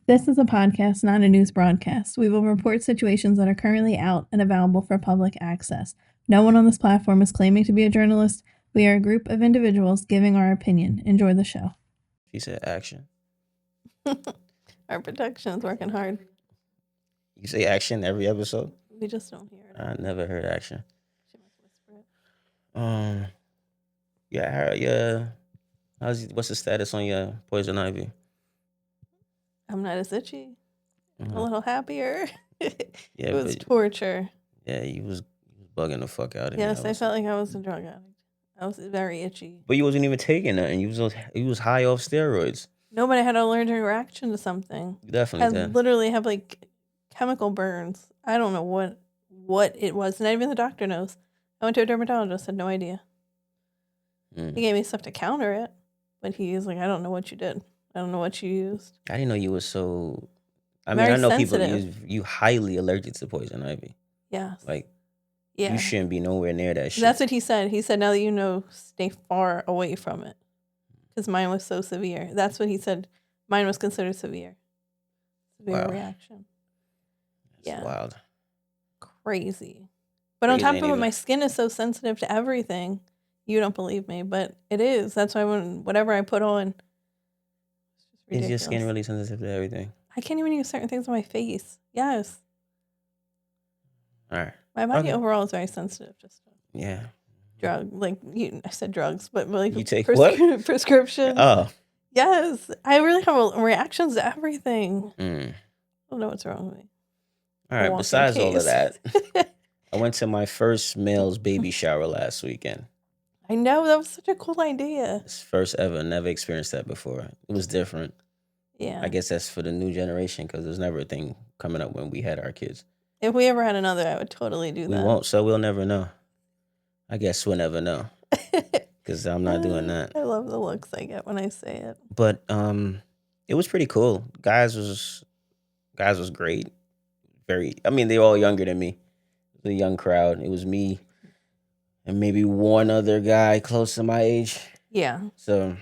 This is a podcast, not a news broadcast. We will report situations that are currently out and available for public access. No one on this platform is claiming to be a journalist. We are a group of individuals giving our opinion. Enjoy the show. She said action. Our production is working hard. You say action every episode? We just don't hear it. I never heard action. She must whisper it. What's the status on your poison ivy? I'm not as itchy. A little happier. Yeah, it was torture. Yeah, you was bugging the fuck out of me. Yes, I felt like I was a drug addict. I was very itchy. But you wasn't even taking nothing. You was high off steroids. No, but I had an allergic reaction to something. You definitely I did. literally have like chemical burns. I don't know what it was. Not even the doctor knows. I went to a dermatologist, had no idea. He gave me stuff to counter it, but he's like, I don't know what you did. I don't know what you used. I didn't know you were so. I Very know sensitive. people you highly allergic to poison ivy. Yes. You shouldn't be nowhere near that shit. That's what he said. He said, now that you know, stay far away from it. Because mine was so severe. That's what he said. Mine was considered severe. Severe reaction. That's wild. Crazy. But on top of it, my skin is so sensitive to everything. You don't believe me, but it is. That's why whatever I put on. Is your skin really sensitive to everything? I can't even use certain things on my face. Yes. All right. My body overall is very sensitive. Just I said drugs, but like you take what? Prescription. Oh. Yes, I really have reactions to everything. I don't know what's wrong with me. All right. Besides all of that, I went to my first male's baby shower last weekend. I know, that was such a cool idea. It's first ever. Never experienced that before. It was different. Yeah. I guess that's for the new generation because there's never a thing coming up when we had our kids. If we ever had another, I would totally do that. We won't, so we'll never know. I guess we'll never know because I'm not doing that. I love the looks I get when I say it. But it was pretty cool. Guys was great. They're all younger than me. It was a young crowd. It was me and maybe one other guy close to my age. Yeah. So,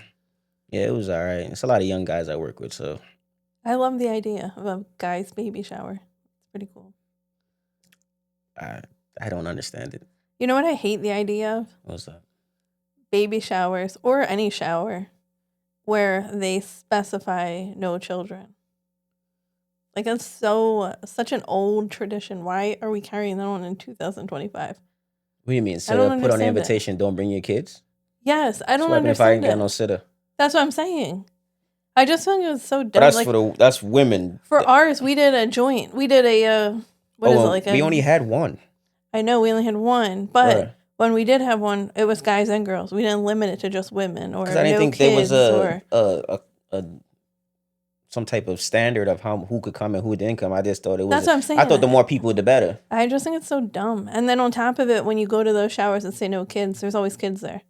yeah, it was all right. It's a lot of young guys I work with, so. I love the idea of a guy's baby shower. It's pretty cool. I don't understand it. You know what I hate the idea of? What's that? Baby showers, or any shower, where they specify no children. Like, that's such an old tradition. Why are we carrying that on in 2025? What do you mean? So put on the invitation, don't bring your kids? Yes, I don't understand if I ain't got no sitter? That's what I'm saying. I just think it was so dumb. But that's women. For ours, we did a joint. We did we only had one. I know, we only had one. But when we did have one, it was guys and girls. We didn't limit it to just women or no kids. I didn't think there was some type of standard of who could come and who didn't come. I just thought it was. That's what I'm saying. I thought the more people, the better. I just think it's so dumb. And then on top of it, when you go to those showers and say no kids, there's always kids there.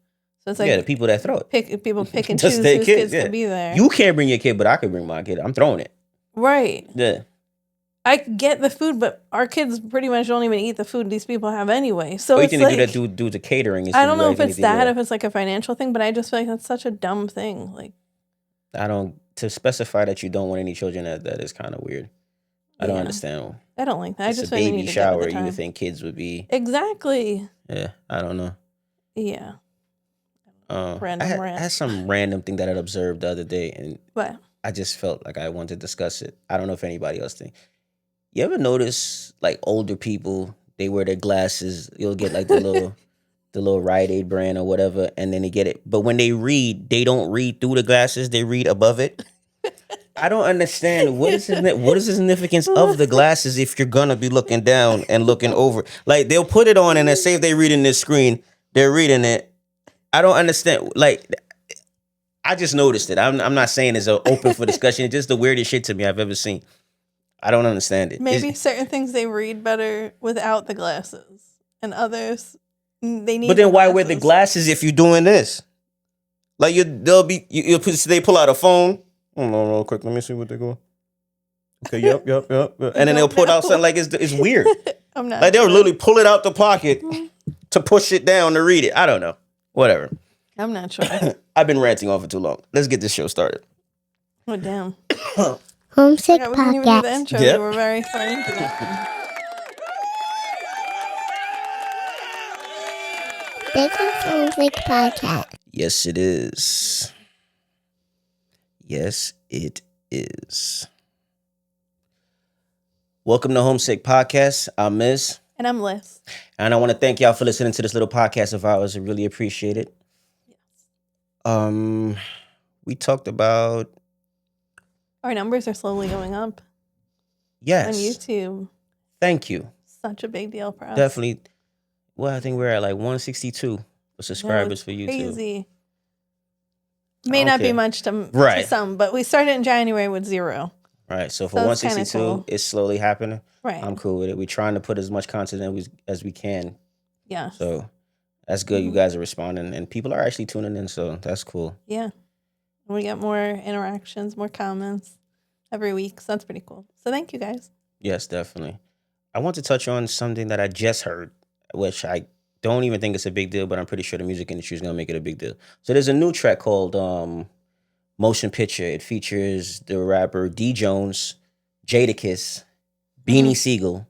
So it's like the people that throw it. People pick and choose whose kids to be there. You can't bring your kid, but I could bring my kid. I'm throwing it. Right. Yeah. I get the food, but our kids pretty much don't even eat the food these people have anyway. So you think they do that due to catering? I don't know if it's that, if it's like a financial thing, but I just feel like that's such a dumb thing. Like, to specify that you don't want any children, that is kind of weird. I don't understand. I don't like that. It's a baby shower. You would think kids would be exactly. Yeah, I don't know. Yeah. I had some random thing that I'd observed the other day, and what? I just felt like I wanted to discuss it. I don't know if anybody else thinks. You ever notice like older people, they wear their glasses, you'll get like the little Rite Aid brand or whatever, and then they get it. But when they read, they don't read through the glasses, they read above it. I don't understand what is the significance of the glasses if you're gonna be looking down and looking over. Like they'll put it on and then say if they reading this screen, they're reading it. I don't understand. Like I just noticed it. I'm not saying it's open for discussion. It's just the weirdest shit to me I've ever seen. I don't understand it. Maybe certain things they read better without the glasses, and others they need. But then why wear the glasses if you're doing this? Like they pull out a phone. Hold on, real quick. Let me see what they're going. Okay, yep. And then they'll pull out something like it's weird. I'm not. Like they'll literally pull it out the pocket to push it down to read it. I don't know. Whatever. I'm not sure. I've been ranting on for too long. Let's get this show started. Oh, damn. Homesick We didn't even do the Podcast. intro. Yep. We were very far into that. This is Homesick Podcast. Yes, it is. Yes, it is. Welcome to Homesick Podcast. I'm Miz. And I'm Liz. And I want to thank y'all for listening to this little podcast of ours. I really appreciate it. Yes. We talked about Our numbers are slowly going up yes. on YouTube. Thank you. Such a big deal for us. Definitely. Well, I think we're at like 162 subscribers for YouTube. Crazy. May not be much to some, but we started in January with 0. Right. So for So 162, cool. it's slowly happening. Right. I'm cool with it. We're trying to put as much content as we can. Yeah. So that's good. You guys are responding and people are actually tuning in. So that's cool. Yeah. And we get more interactions, more comments every week. So that's pretty cool. So thank you guys. Yes, definitely. I want to touch on something that I just heard, which I don't even think it's a big deal, but I'm pretty sure the music industry is going to make it a big deal. So there's a new track called Motion Picture. It features the rapper D Jones, Jadakiss, Beanie Siegel.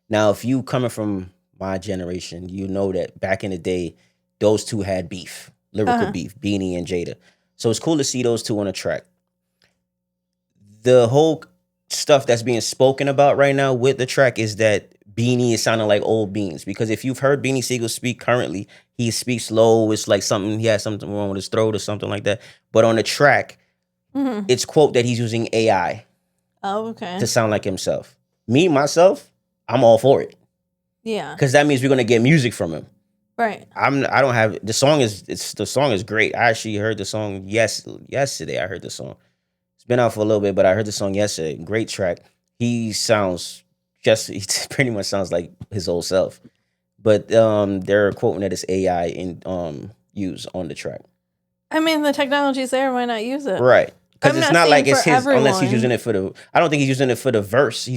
Now, if you coming from my generation, you know that back in the day, those two had beef, lyrical beef, Beanie and Jada. So it's cool to see those two on a track. The whole stuff that's being spoken about right now with the track is that Beanie is sounding like old beans, because if you've heard Beanie Siegel speak currently, he speaks low. It's like he has something wrong with his throat or something like that. But on the track, it's quote that he's using AI to sound like himself. Me, myself, I'm all for it. Yeah. Because that means we're gonna get music from him. Right. I don't have the song is great. I actually heard the song yesterday. I heard the song. It's been out for a little bit, but I heard the song yesterday. Great track. He pretty much sounds like his old self. But they're quoting that it's AI used on the track. I mean, the technology's there. Why not use it? Right. Because it's not like it's his, everyone. unless he's using it I don't think he's using it for the verse.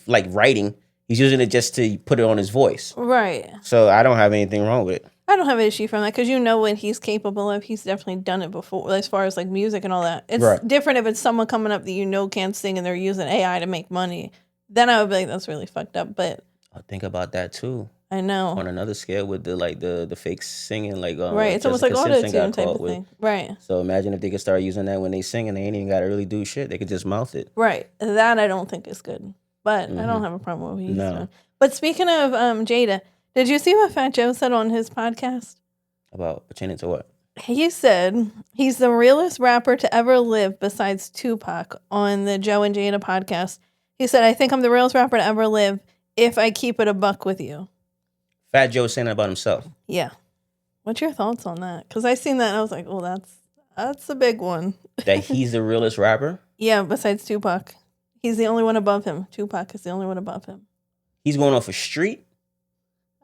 Like writing. He's using it just to put it on his voice. Right. So I don't have anything wrong with it. I don't have an issue from that because you know what he's capable of. He's definitely done it before as far as like music and all that. It's different if it's someone coming up that you know can't sing and they're using AI to make money. Then I would be like, that's really fucked up. But I think about that too. I know. On another scale with the fake singing, like right, it's almost like auto-tune type of thing. Right. So imagine if they could start using that when they sing and they ain't even got to really do shit. They could just mouth it. Right. That I don't think is good. But I don't have a problem with what he's doing. But speaking of Jada, did you see what Fat Joe said on his podcast? About pertaining to what? He said he's the realest rapper to ever live besides Tupac on the Joe and Jada podcast. He said, I think I'm the realest rapper to ever live if I keep it a buck with you. Fat Joe saying that about himself. Yeah. What's your thoughts on that? Because I seen that and I was like, oh, that's a big one. That he's the realest rapper? Yeah, besides Tupac. He's the only one above him. Tupac is the only one above him. He's going off a street?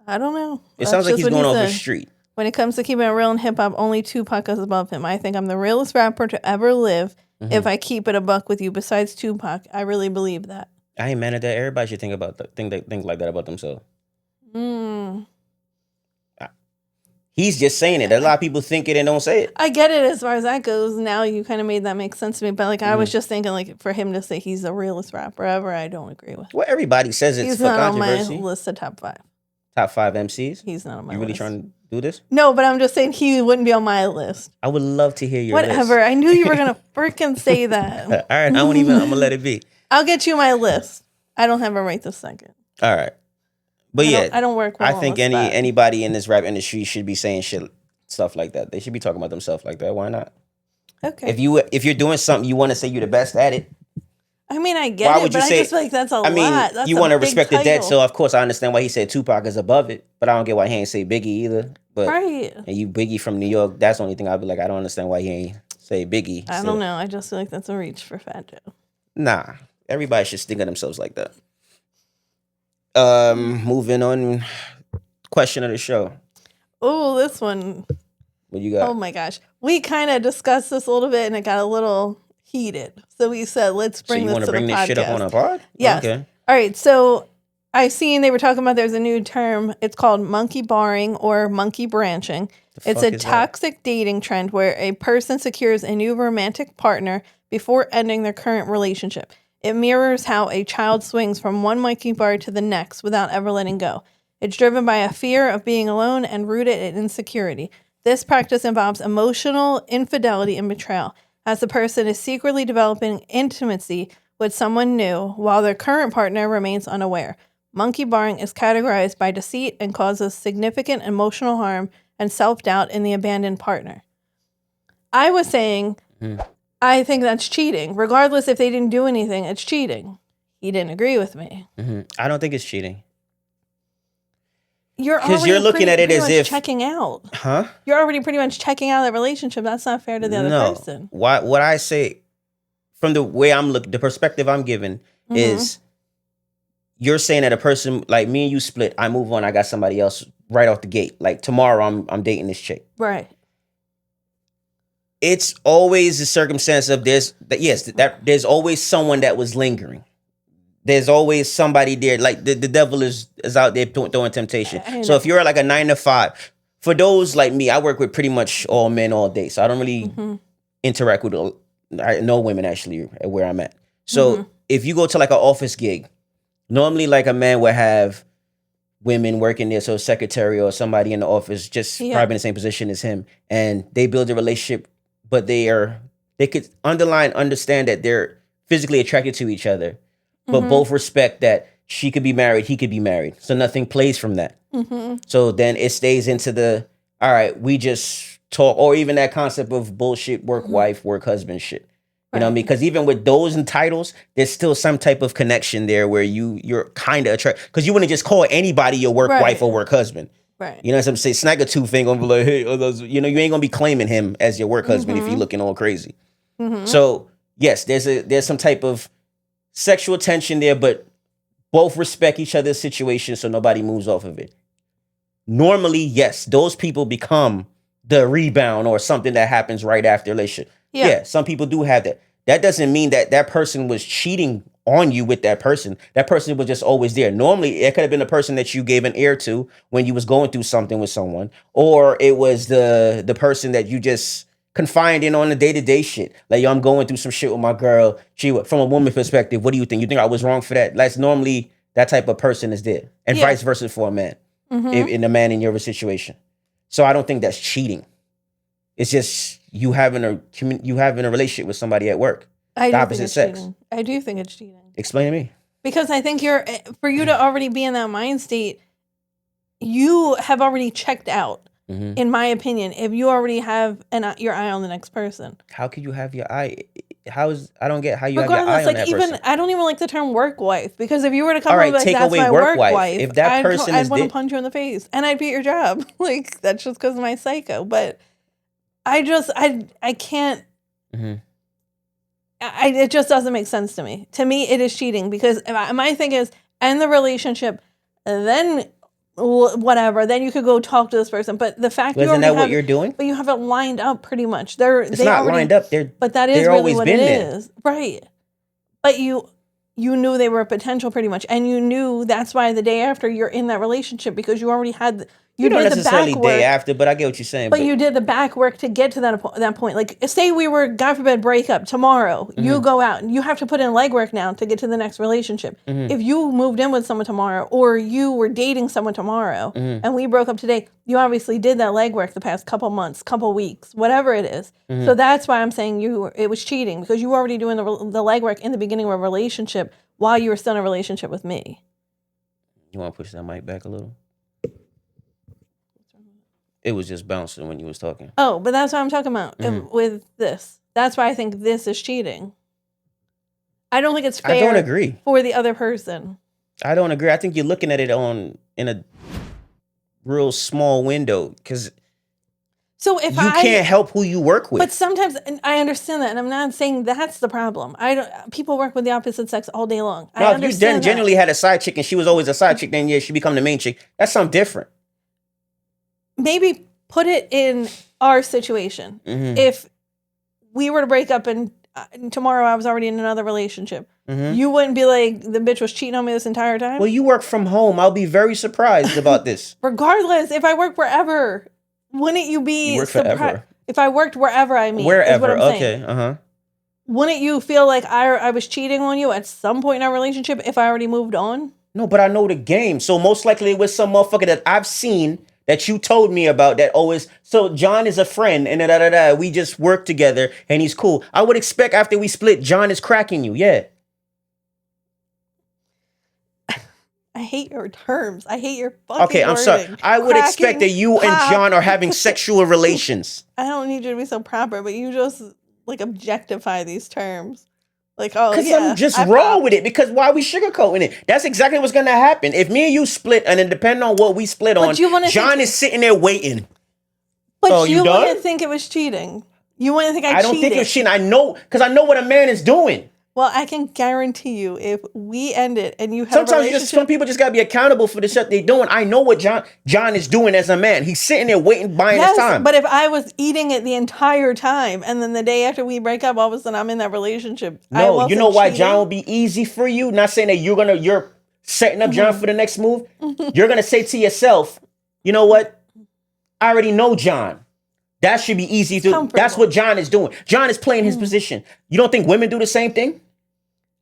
I don't know. It sounds like he's going off a street. When it comes to keeping it real in hip-hop, only Tupac is above him. I think I'm the realest rapper to ever live if I keep it a buck with you besides Tupac. I really believe that. I ain't mad at that. Everybody should think like that about themselves. He's just saying it. A lot of people think it and don't say it. I get it as far as that goes. Now you kind of made that make sense to me. But like I was just thinking, like for him to say he's the realest rapper ever, I don't agree with. Well, everybody says it's he's for not controversy. on my list of top 5. Top 5 MCs? He's not on my list. You really trying to do this? No, but I'm just saying he wouldn't be on my list. I would love to hear your Whatever. list. I knew you were going to freaking say that. All right. I'm going to let it be. I'll get you my list. I don't have it right this second. All right. But I don't work well I think anybody in this rap industry should be saying stuff like that. They should be talking about themselves like that. Why not? Okay. If you're doing something, you want to say you're the best at it. I mean, I get it, but I just feel like that's a lot. That's you want to respect the dead, title. so of course I understand why he said Tupac is above it, but I don't get why he ain't say Biggie either. But right. And you Biggie from New York, that's the only thing I'd be like, I don't understand why he ain't say Biggie. I don't know. I just feel like that's a reach for Fat Joe. Nah. Everybody should think of themselves like that. Moving on. Question of the show. Oh, this one. What you got? Oh my gosh. We kind of discussed this a little bit and it got a little heated. So we said, let's bring this to the podcast. So you want to bring this shit up on a pod? Yes. Okay. All right. So I seen they were talking about there's a new term. It's called monkey barring or monkey branching. It's a toxic dating trend where a person secures a new romantic partner before ending their current relationship. It mirrors how a child swings from one monkey bar to the next without ever letting go. It's driven by a fear of being alone and rooted in insecurity. This practice involves emotional infidelity and betrayal, as the person is secretly developing intimacy with someone new while their current partner remains unaware. Monkey barring is categorized by deceit and causes significant emotional harm and self-doubt in the abandoned partner. I was saying, I think that's cheating. Regardless if they didn't do anything, it's cheating. He didn't agree with me. I don't think it's cheating. You're looking at it as if checking out. Huh? You're already pretty much checking out of that relationship. That's not fair to the other person. What I say, from the way I'm looking, the perspective I'm giving is, you're saying that a person like me and you split. I move on. I got somebody else right off the gate. Like tomorrow, I'm dating this chick. Right. It's always a circumstance of there's always someone that was lingering. There's always somebody there. Like the devil is out there throwing temptation. So if you're like a 9 to 5, for those like me, I work with pretty much all men all day. So I don't really interact with no women actually at where I'm at. So if you go to like an office gig, normally like a man would have women working there. So a secretary or somebody in the office just probably in the same position as him. And they build a relationship, but they could understand that they're physically attracted to each other. But both respect that she could be married, he could be married. So nothing plays from that. So then it stays into the, all right, we just talk, or even that concept of bullshit work wife, work husband shit. You know what I mean? Because even with those titles, there's still some type of connection there where you're kind of attracted. Because you wouldn't just call anybody your work wife or work husband. Right. You know what I'm saying? Snagger-tooth ain't gonna be like, hey, you ain't gonna be claiming him as your work husband if you're looking all crazy. So yes, there's some type of sexual tension there, but both respect each other's situation, so nobody moves off of it. Normally, yes, those people become the rebound or something that happens right after a relationship. Yeah, some people do have that. That doesn't mean that person was cheating on you with that person. That person was just always there. Normally, it could have been the person that you gave an ear to when you was going through something with someone, or it was the person that you just confined in on the day-to-day shit. Like, yo, I'm going through some shit with my girl. From a woman perspective, what do you think? You think I was wrong for that? That's normally that type of person is there. And vice versa for a man. In a man in your situation. So I don't think that's cheating. It's just you having a relationship with somebody at work. The opposite sex. Cheating. I do think it's cheating. Explain to me. Because I think for you to already be in that mind state, you have already checked out. In my opinion, if you already have your eye on the next person. How could you have your eye? I don't get how you have your eye on that person. I don't even like the term work wife, because if you were to come and be like, take that's away my work wife, if that person I'd want to punch you in the face and I'd be at your job. Like, that's just because of my psycho. But I can't. It just doesn't make sense to me. To me, it is cheating, because my thing is, end the relationship, and then whatever, then you could go talk to this person. But the fact isn't that what you're doing? But you have it lined up pretty much. It's not lined up. But that is really what it is, right? But you knew they were a potential pretty much, and you knew that's why the day after you're in that relationship, because you already had. You don't necessarily day after, but I get what you're saying. But you did the back work to get to that point. Like, say we were, God forbid, break up tomorrow. You go out and you have to put in legwork now to get to the next relationship. If you moved in with someone tomorrow, or you were dating someone tomorrow, and we broke up today, you obviously did that legwork the past couple months, couple weeks, whatever it is. So that's why I'm saying it was cheating, because you were already doing the legwork in the beginning of a relationship while you were still in a relationship with me. You want to push that mic back a little? It was just bouncing when you was talking. Oh, but that's what I'm talking about with this. That's why I think this is cheating. I don't think it's fair. I don't agree. For the other person. I don't agree. I think you're looking at it in a real small window, because so if you can't help who you work with. But sometimes, and I understand that, and I'm not saying that's the problem. People work with the opposite sex all day long. No, if you then generally had a side chick and she was always a side chick, then she become the main chick. That's something different. Maybe put it in our situation. If we were to break up and tomorrow I was already in another relationship, you wouldn't be like, the bitch was cheating on me this entire time? Well, you work from home. I'll be very surprised about this. Regardless, if I work wherever, wouldn't you be surprised? If I worked wherever, I mean. Wherever, is what I'm okay, saying. wouldn't you feel like I was cheating on you at some point in our relationship if I already moved on? No, but I know the game. So most likely it was some motherfucker that I've seen that you told me about that always. So John is a friend and we just work together and he's cool. I would expect after we split, John is cracking you. Yeah. I hate your terms. I hate your fucking Okay, I'm sorry. I would expect that you and John are having sexual relations. I don't need you to be so proper, but you just like objectify these terms. Like, oh, because yeah, I'm just raw with it. Because why we sugarcoating it? That's exactly what's gonna happen. If me and you split, and then depending on what we split on, John is sitting there waiting. But so you wouldn't think it was cheating. You wouldn't think I don't think it's cheating. I know, because I know what a man is doing. Well, I can guarantee you, if we end it and you have sometimes some people just gotta be accountable for the shit they're doing. I know what John is doing as a man. He's sitting there waiting, buying his time. But if I was eating it the entire time, and then the day after we break up, all of a sudden I'm in that relationship. No, you know why John will be easy for you? Not saying that you're setting up John for the next move. You're gonna say to yourself, you know what? I already know John. That should be easy to. That's what John is doing. John is playing his position. You don't think women do the same thing?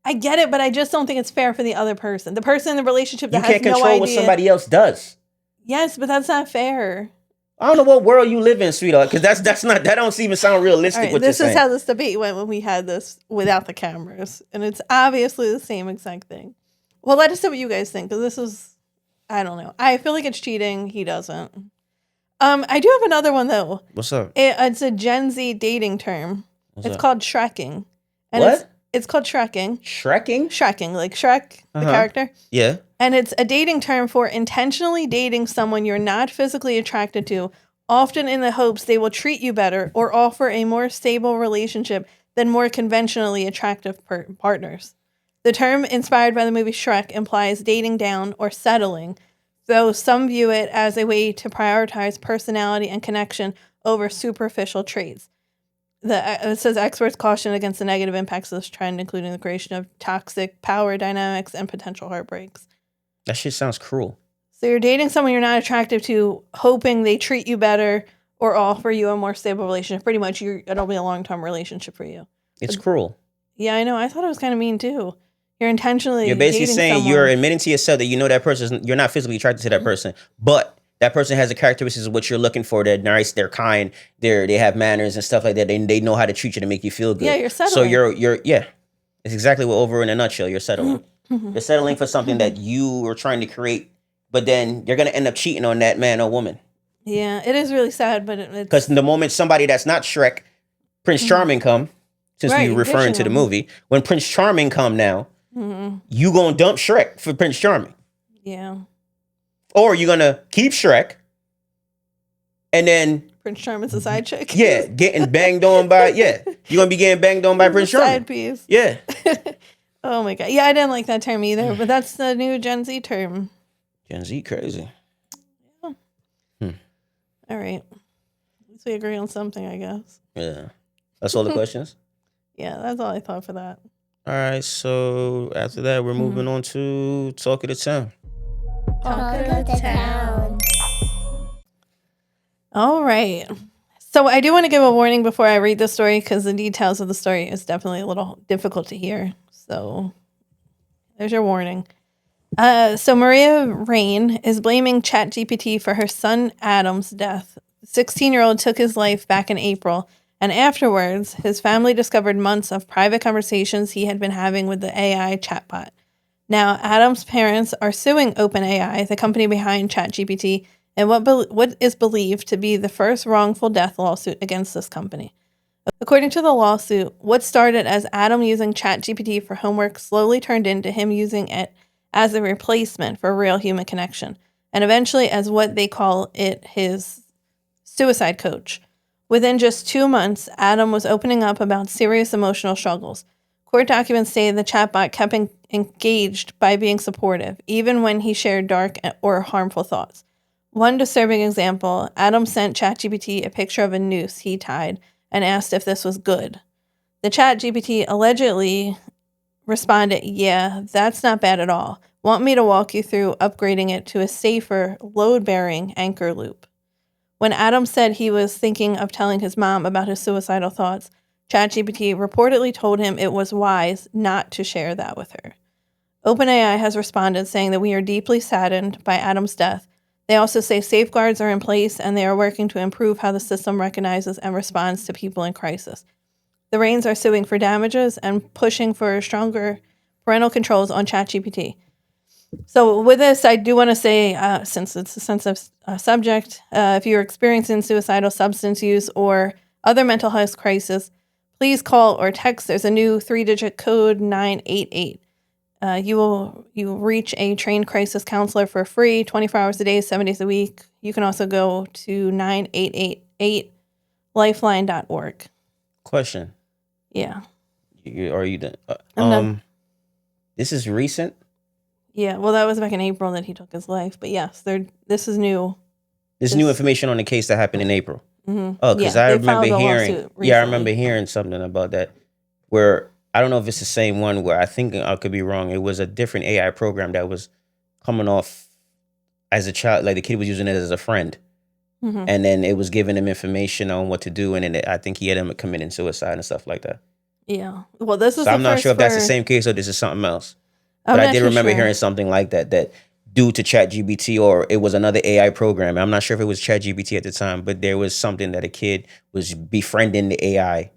I get it, but I just don't think it's fair for the other person. The person in the relationship that has no idea. You can't control what somebody else does. Yes, but that's not fair. I don't know what world you live in, sweetheart, because that don't even sound realistic. Right, this is how this debate went when we had this without the cameras, and it's obviously the same exact thing. Well, let us know what you guys think, because this is, I don't know. I feel like it's cheating. He doesn't. I do have another one though. What's up? It's a Gen Z dating term. It's called shrekking. And what? It's called shrekking. Shrekking? Shrekking, like Shrek, the character. Yeah. And it's a dating term for intentionally dating someone you're not physically attracted to, often in the hopes they will treat you better or offer a more stable relationship than more conventionally attractive partners. The term, inspired by the movie Shrek, implies dating down or settling, though some view it as a way to prioritize personality and connection over superficial traits. It says experts caution against the negative impacts of this trend, including the creation of toxic power dynamics and potential heartbreaks. That shit sounds cruel. So you're dating someone you're not attractive to, hoping they treat you better or offer you a more stable relationship. Pretty much, it'll be a long-term relationship for you. It's cruel. Yeah, I know. I thought it was kind of mean too. You're intentionally. You're basically saying you're admitting to yourself that you know that person. You're not physically attracted to that person, but that person has the characteristics of what you're looking for. They're nice, they're kind, they have manners and stuff like that. They know how to treat you to make you feel good. Yeah, you're settling. So you're it's exactly what over in a nutshell. You're settling. You're settling for something that you are trying to create, but then you're gonna end up cheating on that man or woman. Yeah, it is really sad, but because the moment somebody that's not Shrek, Prince Charming come, since we referring to the movie, when Prince Charming come now, you gonna dump Shrek for Prince Charming. Yeah. Or you're gonna keep Shrek, and then Prince Charming's a side chick. Yeah, getting banged on by you're gonna be getting banged on by Prince Charming. Side piece. Yeah. Oh my god. Yeah, I didn't like that term either, but that's the new Gen Z term. Gen Z crazy. Yeah. All right. At least we agree on something, I guess. Yeah. That's all the questions? Yeah, that's all I thought for that. All right, so after that, we're moving on to Talk of the Town. Talk of the Town. All right. So I do want to give a warning before I read the story, because the details of the story is definitely a little difficult to hear. So there's your warning. So Maria Rain is blaming ChatGPT for her son Adam's death. The 16-year-old took his life back in April, and afterwards, his family discovered months of private conversations he had been having with the AI chatbot. Now, Adam's parents are suing OpenAI, the company behind ChatGPT, in what is believed to be the first wrongful death lawsuit against this company. According to the lawsuit, what started as Adam using ChatGPT for homework slowly turned into him using it as a replacement for real human connection, and eventually as what they call it his suicide coach. Within just 2 months, Adam was opening up about serious emotional struggles. Court documents say the chatbot kept engaged by being supportive, even when he shared dark or harmful thoughts. One disturbing example, Adam sent ChatGPT a picture of a noose he tied and asked if this was good. The ChatGPT allegedly responded, "Yeah, that's not bad at all. Want me to walk you through upgrading it to a safer, load-bearing anchor loop?" When Adam said he was thinking of telling his mom about his suicidal thoughts, ChatGPT reportedly told him it was wise not to share that with her. OpenAI has responded saying that we are deeply saddened by Adam's death. They also say safeguards are in place and they are working to improve how the system recognizes and responds to people in crisis. The Rains are suing for damages and pushing for stronger parental controls on ChatGPT. So with this, I do want to say, since it's a sensitive subject, if you're experiencing suicidal substance use or other mental health crisis, please call or text. There's a new 3-digit code, 988. You will reach a trained crisis counselor for free, 24 hours a day, 7 days a week. You can also go to 9888lifeline.org. Question. Yeah. Are you done? This is recent? Yeah, well, that was back in April that he took his life. But yes, this is new. There's new information on the case that happened in April. Mm-hmm. Oh, because I remember hearing. Yeah, I remember hearing something about that. Where I don't know if it's the same one. Where I think I could be wrong. It was a different AI program that was coming off as a child. Like the kid was using it as a friend, and then it was giving him information on what to do, and then I think he had him committing suicide and stuff like that. Yeah. Well, this is. So I'm not sure if that's the same case or this is something else. But I did remember hearing something like that due to ChatGPT, or it was another AI program. I'm not sure if it was ChatGPT at the time, but there was something that a kid was befriending the AI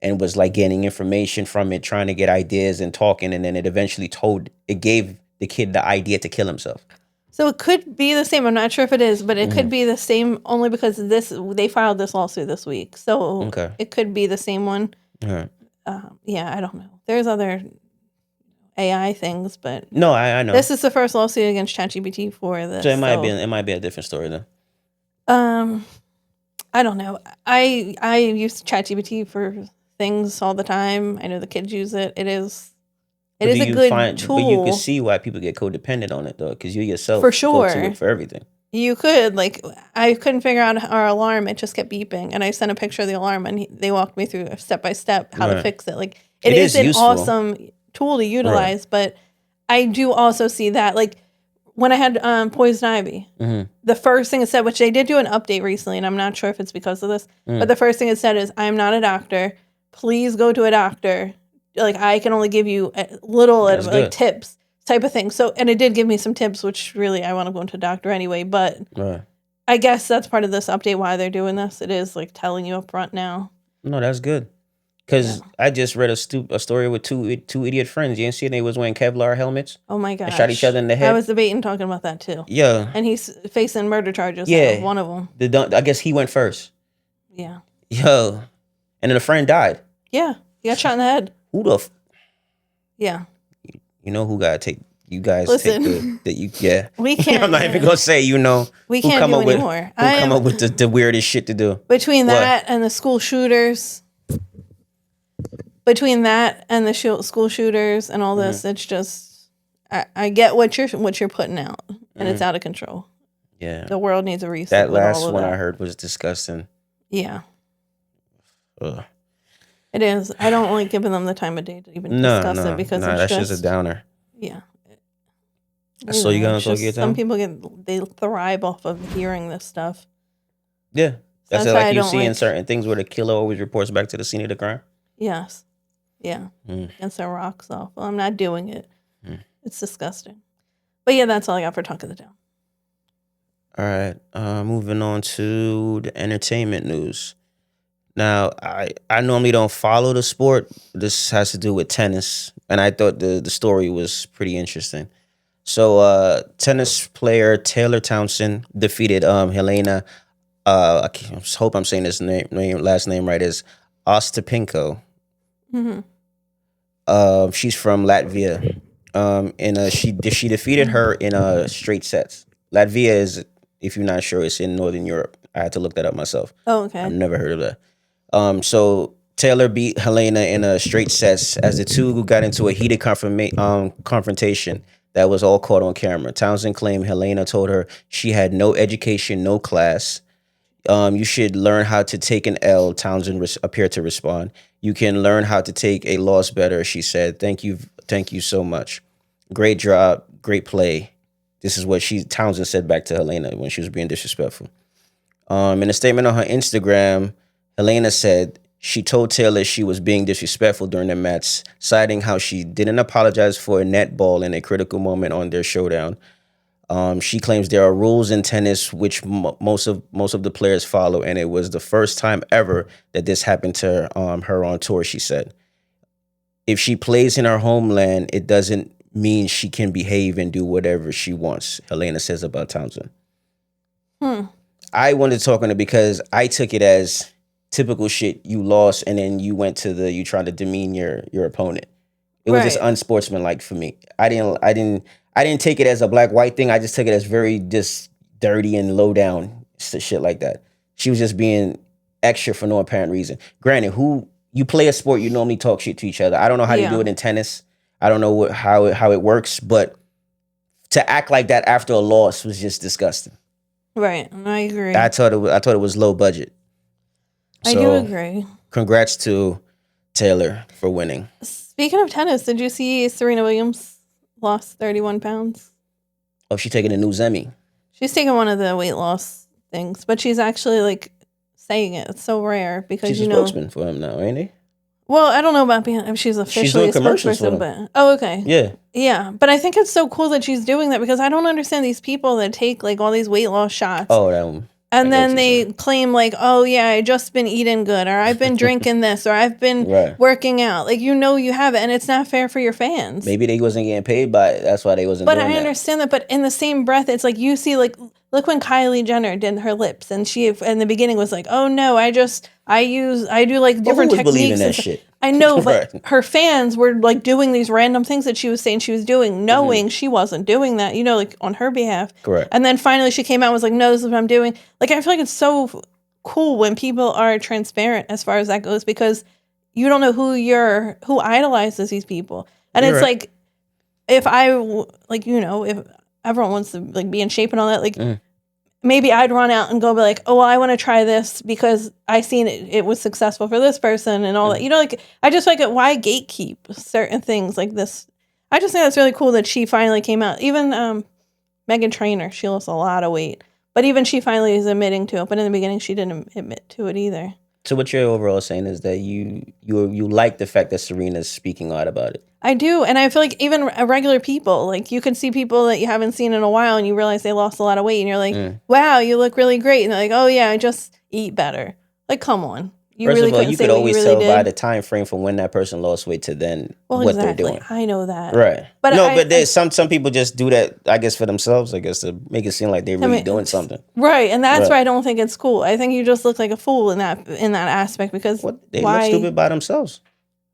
and was like getting information from it, trying to get ideas and talking. And then it eventually gave the kid the idea to kill himself. So it could be the same. I'm not sure if it is, but it could be the same only because they filed this lawsuit this week. So it could be the same one. Right. Yeah, I don't know. There's other AI things, but no, I know this is the first lawsuit against ChatGPT for this. So it might be a different story then. I don't know. I use ChatGPT for things all the time. I know the kids use it. It is a good tool. But you can see why people get codependent on it though, because you yourself for sure go to it for everything. You could I couldn't figure out our alarm. It just kept beeping, and I sent a picture of the alarm, and they walked me through step by step how to fix it. It is an awesome tool to utilize, but I do also see that when I had poison ivy, the first thing it said, which they did do an update recently, and I'm not sure if it's because of this, but the first thing it said is, "I'm not a doctor. Please go to a doctor. I can only give you a little tips." Type of thing. So, and it did give me some tips, which really I want to go into a doctor anyway. But I guess that's part of this update why they're doing this. It is telling you up front now. No, that's good. Because I just read a story with two idiot friends. You didn't see they was wearing Kevlar helmets. Oh my gosh! And shot each other in the head. I was debating talking about that too. Yeah. And he's facing murder charges. Yeah. One of them. I guess he went first. Yeah. Yo. And then a friend died. Yeah. He got shot in the head. Who the Yeah. You know who got to take you guys Listen, we can't. I'm not even gonna say we can't do anymore. Who come up with the weirdest shit to do? Between that and the school shooters, school shooters and all this, it's just I get what you're putting out, and it's out of control. Yeah, the world needs a reset. That last one I heard was disgusting. Yeah. Ugh. It is. I don't like giving them the time of day to even discuss it because that's just a downer. Yeah. So you gonna talk your time? Some people they thrive off of hearing this stuff. Yeah, that's like you see in certain things where the killer always reports back to the scene of the crime. Yes. Yeah. Against their rocks off. Well, I'm not doing it. It's disgusting. But yeah, that's all I got for Talk of the Town. All right. Moving on to the entertainment news. Now, I normally don't follow the sport. This has to do with tennis, and I thought the story was pretty interesting. So, tennis player Taylor Townsend defeated Helena. I hope I'm saying this last name right. Is Ostapenko. She's from Latvia. She defeated her in straight sets. Latvia is, if you're not sure, it's in Northern Europe. I had to look that up myself. Oh, okay. I've never heard of that. So Taylor beat Helena in a straight sets as the two got into a heated confrontation that was all caught on camera. Townsend claimed Helena told her she had no education, no class. You should learn how to take an L, Townsend appeared to respond. You can learn how to take a loss better, she said. Thank you so much. Great job, great play. This is what Townsend said back to Helena when she was being disrespectful. In a statement on her Instagram, Helena said, She told Taylor she was being disrespectful during the match, citing how she didn't apologize for a net ball in a critical moment on their showdown. She claims there are rules in tennis which most of the players follow, and it was the first time ever that this happened to her on tour, she said. If she plays in her homeland, it doesn't mean she can behave and do whatever she wants, Helena says about Townsend. I wanted to talk on it because I took it as typical shit. You lost, and then you went to you trying to demean your opponent. It was just unsportsmanlike for me. I didn't take it as a black-white thing. I just took it as very just dirty and low down shit like that. She was just being extra for no apparent reason. Granted, you play a sport, you normally talk shit to each other. I don't know how they do it in tennis. I don't know how it works, but to act like that after a loss was just disgusting. Right, I agree. I thought it was low budget. I do agree. Congrats to Taylor for winning. Speaking of tennis, did you see Serena Williams lost 31 pounds? Oh, she's taking a new Zemi. She's taking one of the weight loss things, but she's actually like saying it. It's so rare because she's a spokesman for him now, ain't he? Well, I don't know about if she's officially a spokesperson, but okay. Yeah, but I think it's so cool that she's doing that because I don't understand these people that take like all these weight loss shots. Oh, that one. And then they claim like, oh yeah, I just been eating good, or I've been drinking this, or I've been working out. Like you have it, and it's not fair for your fans. Maybe they wasn't getting paid by it. That's why they wasn't. But doing I understand that. But in the same breath, it's like you see, like look when Kylie Jenner did her lips, and she in the beginning was like, oh no, I do like different techniques. Believing that shit? I know, but her fans were like doing these random things that she was saying she was doing, knowing she wasn't doing that, like on her behalf. Correct. And then finally she came out and was like, no, this is what I'm doing. Like, I feel like it's so cool when people are transparent as far as that goes, because you don't know who idolizes these people. And it's like, if if everyone wants to like be in shape and all that, like, maybe I'd run out and go be like, oh, well, I want to try this because I seen it was successful for this person and all that. Like, I just like it. Why gatekeep certain things like this? I just think that's really cool that she finally came out. Even Meghan Trainor, she lost a lot of weight, but even she finally is admitting to it. But in the beginning, she didn't admit to it either. So what you're overall saying is that you like the fact that Serena's speaking out about it. I do, and I feel like even regular people, like you can see people that you haven't seen in a while, and you realize they lost a lot of weight, and you're like, "Wow, you look really great," and they're like, "Oh yeah, I just eat better." Like, come on, First of all, you could always tell by the time frame from when that person lost weight to then what they're doing. I know that, right? But but there's some people just do that, I guess, for themselves. I guess to make it seem like they're really doing something, right? And that's why I don't think it's cool. I think you just look like a fool in that aspect because they look stupid by themselves,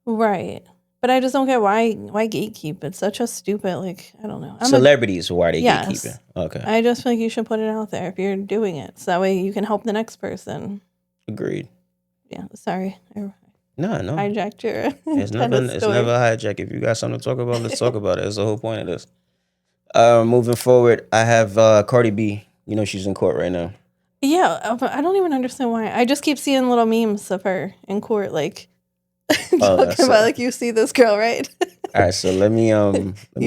right? But I just don't get why gatekeep. It's such a stupid, like, I don't know. Celebrities, why they gatekeep it. Okay. I just feel like you should put it out there if you're doing it. So that way you can help the next person. Agreed. Yeah, sorry. No. Hijacked your It's never a hijack. If you got something to talk about, let's talk about it. That's the whole point of this. Moving forward, I have Cardi B. She's in court right now. Yeah, but I don't even understand why. I just keep seeing little memes of her in court, like, talking about like you see this girl, right? All right, so let me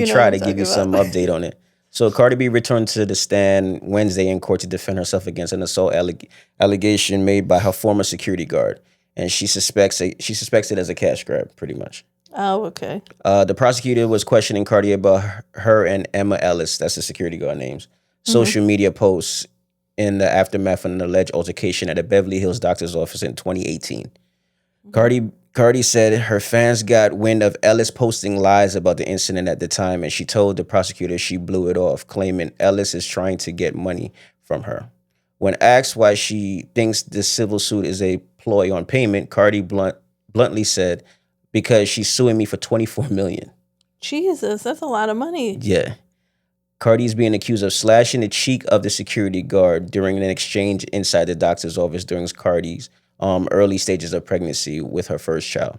try to give you some update on it. So Cardi B returned to the stand Wednesday in court to defend herself against an assault allegation made by her former security guard, and she suspects it as a cash grab, pretty much. Oh, okay. The prosecutor was questioning Cardi about her and Emma Ellis, that's the security guard names, social media posts in the aftermath of an alleged altercation at a Beverly Hills doctor's office in 2018. Cardi said her fans got wind of Ellis posting lies about the incident at the time, and she told the prosecutor she blew it off, claiming Ellis is trying to get money from her. When asked why she thinks this civil suit is a ploy on payment, Cardi bluntly said, because she's suing me for $24 million. Jesus, that's a lot of money. Yeah. Cardi's being accused of slashing the cheek of the security guard during an exchange inside the doctor's office during Cardi's early stages of pregnancy with her first child.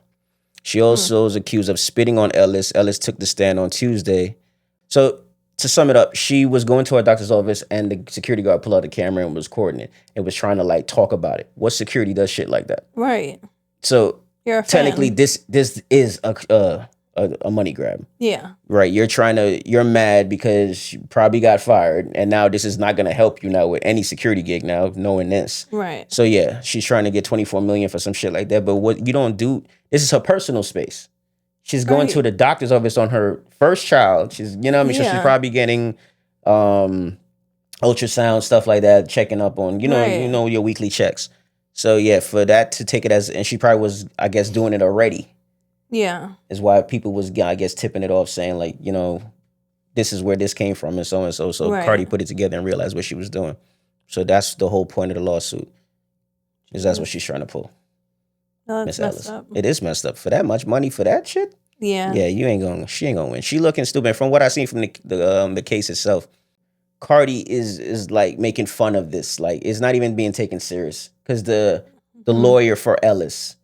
She also is accused of spitting on Ellis. Ellis took the stand on Tuesday. So to sum it up, she was going to her doctor's office and the security guard pulled out the camera and was recording it and was trying to like talk about it. What security does shit like that? Right. So you're a technically fan. This is a a money grab. Yeah. Right. You're mad because you probably got fired. And now this is not going to help you now with any security gig now, knowing this. Right. So yeah, she's trying to get 24 million for some shit like that. But what you don't do, this is her personal space. She's going to the doctor's office on her first child. She's, you know what I mean? So she's probably getting ultrasound, stuff like that, checking up on, you know, your weekly checks. So yeah, for that to take it as, and she probably was, I guess, doing it already. Yeah. Is why people was, I guess, tipping it off, saying like, you know, this is where this came from and so and so. So Cardi put it together and realized what she was doing. So that's the whole point of the lawsuit. Is that's what she's trying to pull. No, Miss that's Ellis. messed up. It is messed up. For that much money for that shit? Yeah. Yeah, she ain't gonna win. She looking stupid. From what I seen from the case itself, Cardi is like making fun of this. Like, it's not even being taken serious. Because the lawyer for Ellis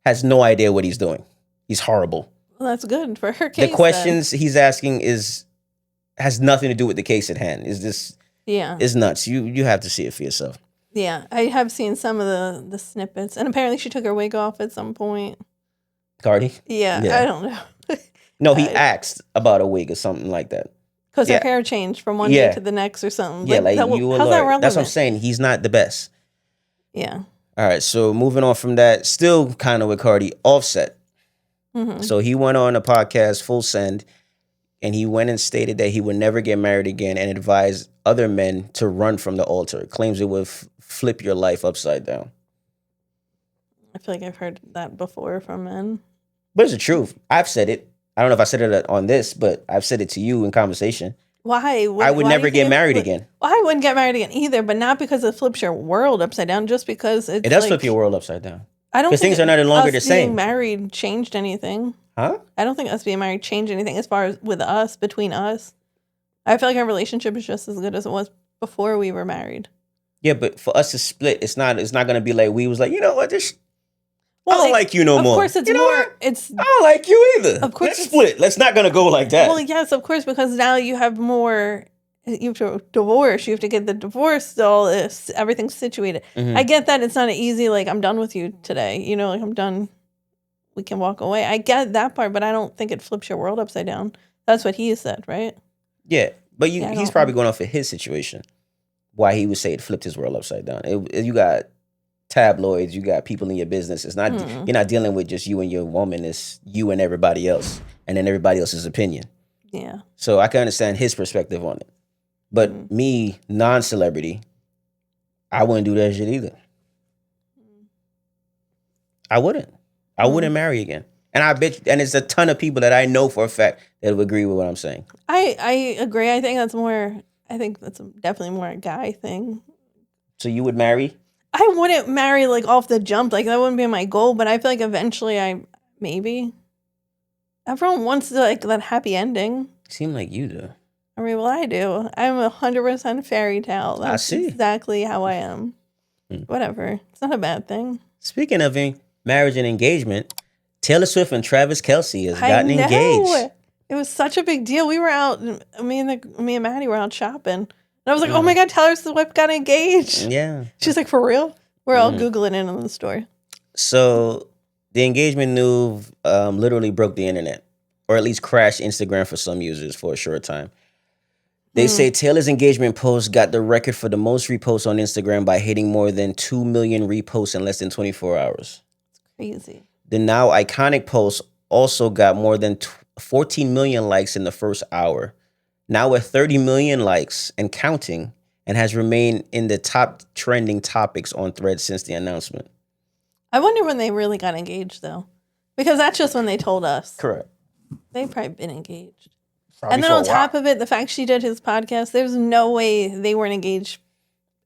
has no idea what he's doing. He's horrible. Well, that's good for her case. The questions he's asking has nothing to do with the case at hand. It's nuts. You have to see it for yourself. Yeah, I have seen some of the snippets, and apparently she took her wig off at some point. Cardi? Yeah. I don't know. No, he asked about a wig or something like that. Because her hair changed from one day to the next or something. Yeah, like how's you that relevant? That's what I'm saying. He's not the best. Yeah. All right, so moving on from that, still kind of with Cardi, Offset. Mm-hmm. So he went on a podcast, Full Send, and he went and stated that he would never get married again and advised other men to run from the altar. Claims it would flip your life upside down. I feel like I've heard that before from men. But it's the truth. I've said it. I don't know if I said it on this, but I've said it to you in conversation. Why? I would never get married again. Well, I wouldn't get married again either, but not because it flips your world upside down, just because it does flip your world upside down. I don't think things are no longer the same. Being married changed anything. Huh? I don't think us being married changed anything as far as with us, between us. I feel like our relationship is just as good as it was before we were married. Yeah, but for us to split, it's not going to be like we was like, you know what, I don't like you no more. Of course, it's more. It's I don't like you either. Of course, let's split. Let's not gonna go like that. Well, yes, of course, because now you have more. You have to divorce. You have to get the divorce. All this, everything's situated. Mm-hmm. I get that it's not an easy. Like, I'm done with you today. You know, like, I'm done. We can walk away. I get that part, but I don't think it flips your world upside down. That's what he said, right? Yeah, but he's probably going off of his situation. Why he would say it flipped his world upside down. You got tabloids, you got people in your business. It's not you're not dealing with just you and your woman. It's you and everybody else, and then everybody else's opinion. Yeah. So I can understand his perspective on it, but me, non-celebrity, I wouldn't do that shit either. I wouldn't. I wouldn't marry again. And I bet, and it's a ton of people that I know for a fact that would agree with what I'm saying. I agree. I think that's definitely more a guy thing. So you would marry? I wouldn't marry like off the jump. Like, that wouldn't be my goal, but I feel like eventually maybe. Everyone wants like that happy ending. Seem like you do. I mean, well, I do. I'm 100% fairy tale. That's I see. Exactly how I am. Whatever. It's not a bad thing. Speaking of marriage and engagement, Taylor Swift and Travis Kelce has gotten engaged. It was such a big deal. We were out, me and Maddie were out shopping. And I was like, oh my God, Taylor Swift got engaged. Yeah. She's like, for real? We're all Googling it on the story. So the engagement news literally broke the internet, or at least crashed Instagram for some users for a short time. They say Taylor's engagement post got the record for the most reposts on Instagram by hitting more than 2 million reposts in less than 24 hours. It's crazy. The now iconic post also got more than 14 million likes in the first hour. Now with 30 million likes and counting, and has remained in the top trending topics on Threads since the announcement. I wonder when they really got engaged, though. Because that's just when they told us. Correct. They've probably been engaged. Probably and then on top of it, the fact she did his podcast, there's no way they weren't engaged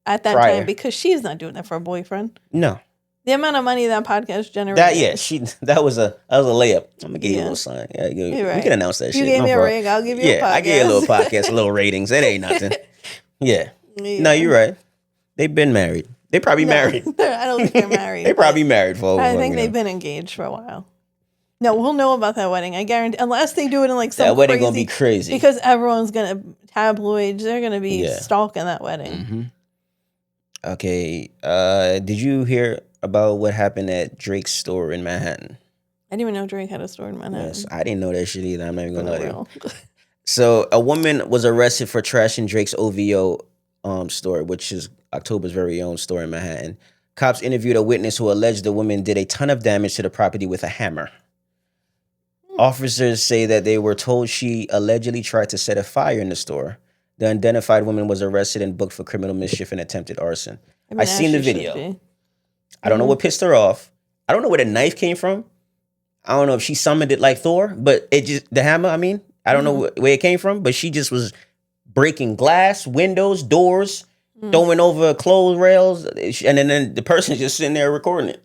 at that time, because she's not doing that for a boyfriend. No. The amount of money that podcast generated. That was a layup. I'm gonna give you a little sign. Yeah, we can announce that shit. You gave me a ring, I'll give you a podcast. I gave you a little podcast, a little ratings. It ain't nothing. Yeah. No, you're right. They've been married. They probably married. I don't think they're married. They probably married for I think they've been engaged for a while. No, we'll know about that wedding. I guarantee, unless they do it in like some that wedding gonna be crazy, because everyone's gonna tabloids. They're gonna be stalking that wedding. Mm-hmm. Okay. Did you hear about what happened at Drake's store in Manhattan? I didn't even know Drake had a store in Manhattan. Yes, I didn't know that shit either. I'm not even gonna lie to you. So a woman was arrested for trashing Drake's OVO store, which is October's very own store in Manhattan. Cops interviewed a witness who alleged the woman did a ton of damage to the property with a hammer. Officers say that they were told she allegedly tried to set a fire in the store. The unidentified woman was arrested and booked for criminal mischief and attempted arson. I seen the video. I don't know what pissed her off. I don't know where the knife came from. I don't know if she summoned it like Thor, but the hammer, I don't know where it came from, but she just was breaking glass, windows, doors, throwing over clothes rails, and then the person's just sitting there recording it.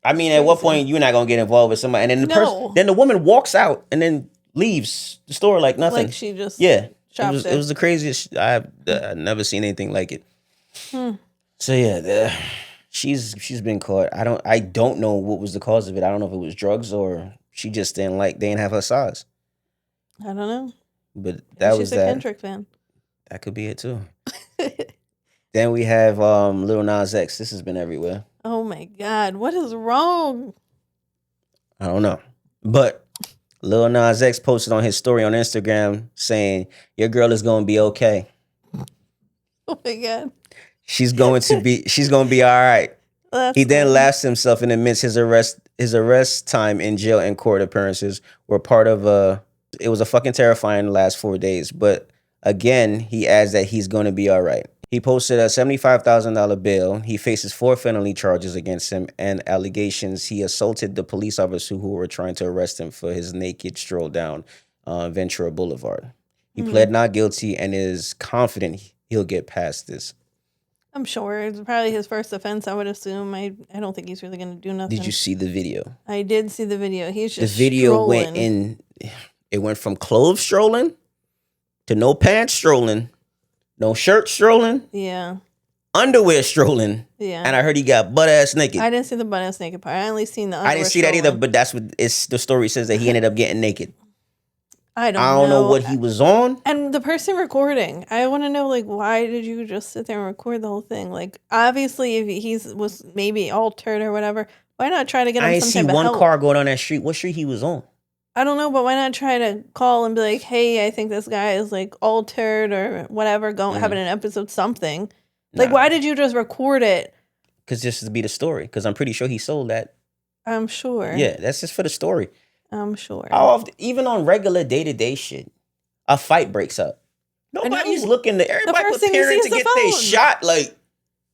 At what point you're not gonna get involved with somebody, and then then the woman walks out and then leaves the store like nothing. Like she just it was the craziest. I've never seen anything like it. So yeah, she's been caught. I don't know what was the cause of it. I don't know if it was drugs or she just they didn't have her size. I don't know. But she's a Kendrick fan. That could be it too. Then we have Lil Nas X. This has been everywhere. Oh my God, what is wrong? I don't know. But Lil Nas X posted on his story on Instagram saying, "Your girl is gonna be okay. Oh my God. She's going to be all right." He then laughs himself and admits his arrest time in jail and court appearances were part of it was a fucking terrifying last 4 days. But again, he adds that he's going to be all right. He posted a $75,000 bail. He faces 4 felony charges against him and allegations he assaulted the police officer who were trying to arrest him for his naked stroll down Ventura Boulevard. He pled not guilty and is confident he'll get past this. I'm sure. It's probably his first offense, I would assume. I don't think he's really going to do nothing. Did you see the video? I did see the video. He's just The video strolling. It went from clothes strolling to no pants strolling, no shirt strolling, underwear strolling, and I heard he got butt-ass naked. I didn't see the butt-ass naked part. I only seen the underwear I didn't see that either, but that's what the story says, that he ended up getting naked. I don't know what he was on. And the person recording, I want to know, why did you just sit there and record the whole thing? Obviously, if he was maybe altered or whatever, why not try to get him some type of help? I ain't see one car going on that street. What street he was on? I don't know, but why not try to call and be like, hey, I think this guy is altered or whatever, having an episode, something. Why did you just record it? Because just to be the story. Because I'm pretty sure he sold that. I'm sure. Yeah, that's just for the story. I'm sure. How often, even on regular day-to-day shit, a fight breaks up. Nobody's looking to everybody preparing to get their shot.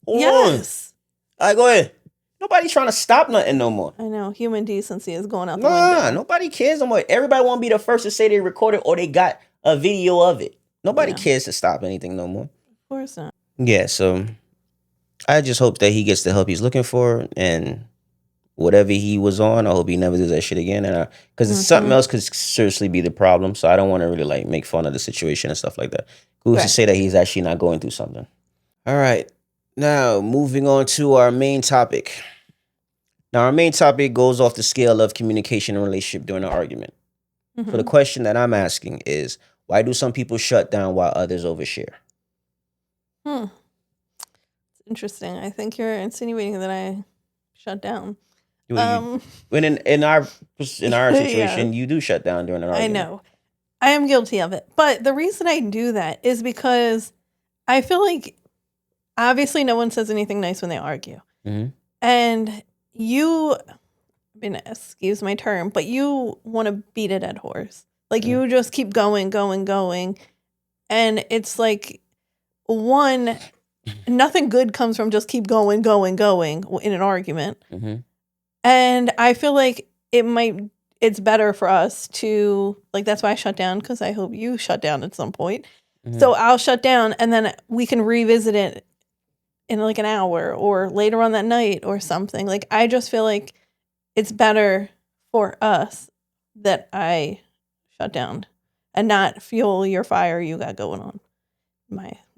Hold on. Go ahead. Nobody's trying to stop nothing no more. I know. Human decency is going out the window. Nobody cares no more. Everybody want to be the first to say they recorded or they got a video of it. Nobody cares to stop anything no more. Of course not. Yeah, so I just hope that he gets the help he's looking for, and whatever he was on, I hope he never does that shit again. And because it's something else could seriously be the problem, so I don't want to really make fun of the situation and stuff like that. Who's to say that he's actually not going through something? All right, now moving on to our main topic. Now, our main topic goes off the scale of communication and relationship during an argument. So the question that I'm asking is, why do some people shut down while others overshare? It's interesting. I think you're insinuating that I shut down. When in our situation, you do shut down during an argument. I know. I am guilty of it. But the reason I do that is because I feel like obviously no one says anything nice when they argue. And excuse my term, but you want to beat a dead horse. You just keep going. And it's nothing good comes from just keep going in an argument. And I feel like it's better for us to, that's why I shut down, because I hope you shut down at some point. So I'll shut down and then we can revisit it in an hour or later on that night or something. I just feel like it's better for us that I shut down and not fuel your fire you got going on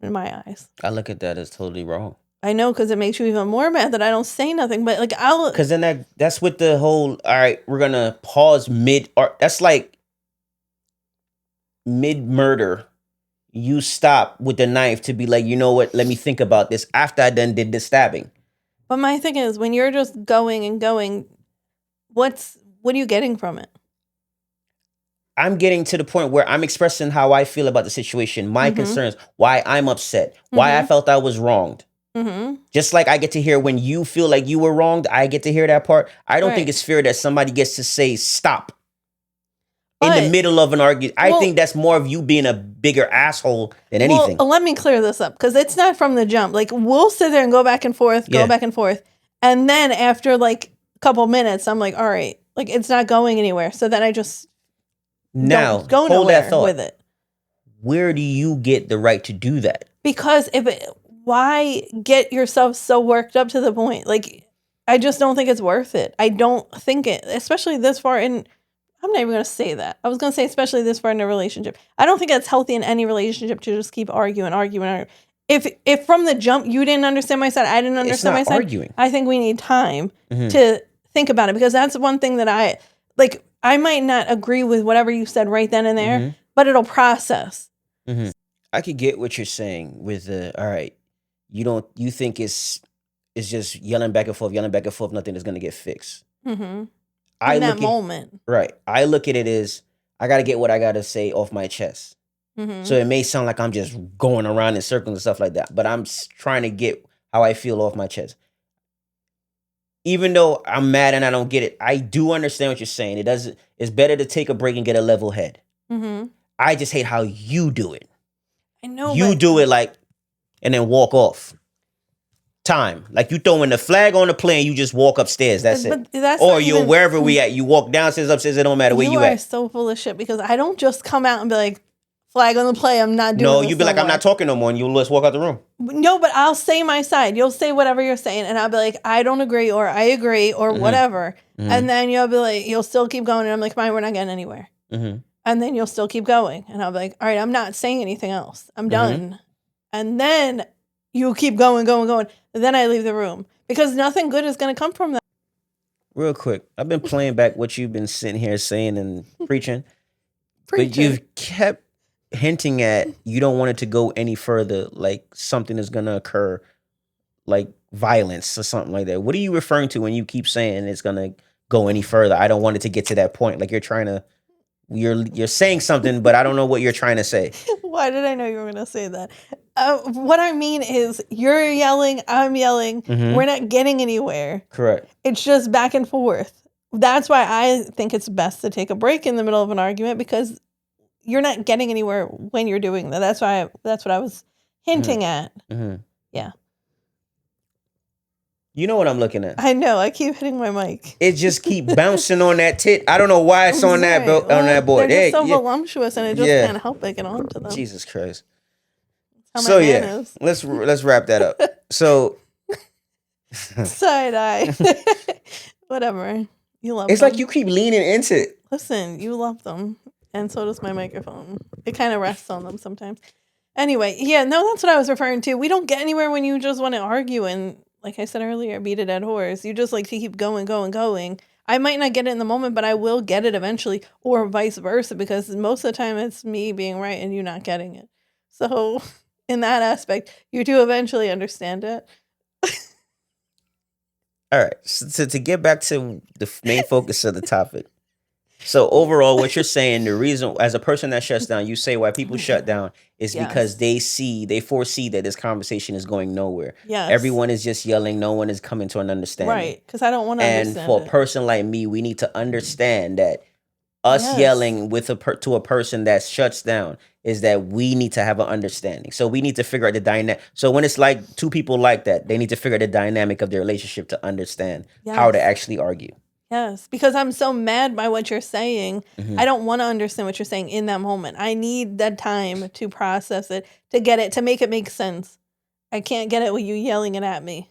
in my eyes. I look at that as totally wrong. I know, because it makes you even more mad that I don't say nothing. But because then that's with the whole, all right, we're gonna pause mid, or that's mid murder. You stop with the knife to be you know what? Let me think about this after I done did the stabbing. But my thing is, when you're just going and going, what's What are you getting from it? I'm getting to the point where I'm expressing how I feel about the situation, my concerns, why I'm upset, why I felt I was wronged. Just like I get to hear when you feel like you were wronged, I get to hear that part. I don't think it's fair that somebody gets to say stop in the middle of an argument. I think that's more of you being a bigger asshole than anything. Well, let me clear this up because it's not from the jump. Like, we'll sit there and go back and forth, and then after like a couple minutes, I'm like, all right, like it's not going anywhere. So then I just don't go nowhere with it. Where do you get the right to do that? Because why get yourself so worked up to the point? Like, I just don't think it's worth it. I don't think it, especially this far in. I'm not even going to say that. I was going to say especially this far in a relationship. I don't think it's healthy in any relationship to just keep arguing. If from the jump you didn't understand my side, I didn't understand my side. Arguing. I think we need time to think about it, because that's one thing that I might not agree with whatever you said right then and there, but it'll process. I could get what you're saying with all right, you think it's just yelling back and forth, nothing is going to get fixed. In that moment. Right. I look at it as I got to get what I got to say off my chest. So it may sound like I'm just going around in circles and stuff like that, but I'm trying to get how I feel off my chest. Even though I'm mad and I don't get it, I do understand what you're saying. It's better to take a break and get a level head. I just hate how you do it. I know. You do it like, and then walk off. Time. Like you throwing the flag on the plane, you just walk upstairs. That's it. Or you're wherever we at. You walk downstairs, upstairs, it don't matter where you at. You are so full of shit, because I don't just come out and be like, flag on the play, I'm not doing No, this you be like, I'm not talking no more, and you'll just walk out the room. No, but I'll say my side. You'll say whatever you're saying, and I'll be like, I don't agree, or I agree, or whatever. And then you'll be like, you'll still keep going, and I'm like, fine, we're not getting anywhere. And then you'll still keep going, and I'll be like, all right, I'm not saying anything else. I'm done. And then you'll keep going. And then I leave the room, because nothing good is going to come from that. Real quick, I've been playing back what you've been sitting here saying and preaching. But you've kept hinting at you don't want it to go any further, like something is going to occur, like violence or something like that. What are you referring to when you keep saying it's going to go any further? I don't want it to get to that point. Like you're saying something, but I don't know what you're trying to say. Why did I know you were going to say that? What I mean is, you're yelling, I'm yelling. We're not getting anywhere. Correct. It's just back and forth. That's why I think it's best to take a break in the middle of an argument, because you're not getting anywhere when you're doing that. That's what I was hinting at. Yeah. You know what I'm looking at. I know. I keep hitting my mic. It just keep bouncing on that tit. I don't know why it's on that on that board. They're just so voluptuous, and it just can't help but get onto them. Jesus Christ. So yeah, let's wrap that up. So side eye. Whatever. You love it's them. like you keep leaning into it. Listen, you love them. And so does my microphone. It kind of rests on them sometimes. Anyway, yeah, no, that's what I was referring to. We don't get anywhere when you just want to argue and, like I said earlier, beat a dead horse. You just like to keep going. I might not get it in the moment, but I will get it eventually, or vice versa, because most of the time it's me being right and you not getting it. So in that aspect, you do eventually understand it. All right. So to get back to the main focus of the topic. So overall, what you're saying, the reason, as a person that shuts down, you say why people shut down is because they foresee that this conversation is going nowhere. Yes. Everyone is just yelling. No one is coming to an understanding. Right. Because I don't want to understand. And for a person like me, we need to understand that us yelling to a person that shuts down is that we need to have an understanding. So we need to figure out the dynamic. So when it's like two people like that, they need to figure out the dynamic of their relationship to understand how to actually argue. Yes, because I'm so mad by what you're saying. I don't want to understand what you're saying in that moment. I need that time to process it, to get it, to make it make sense. I can't get it with you yelling it at me.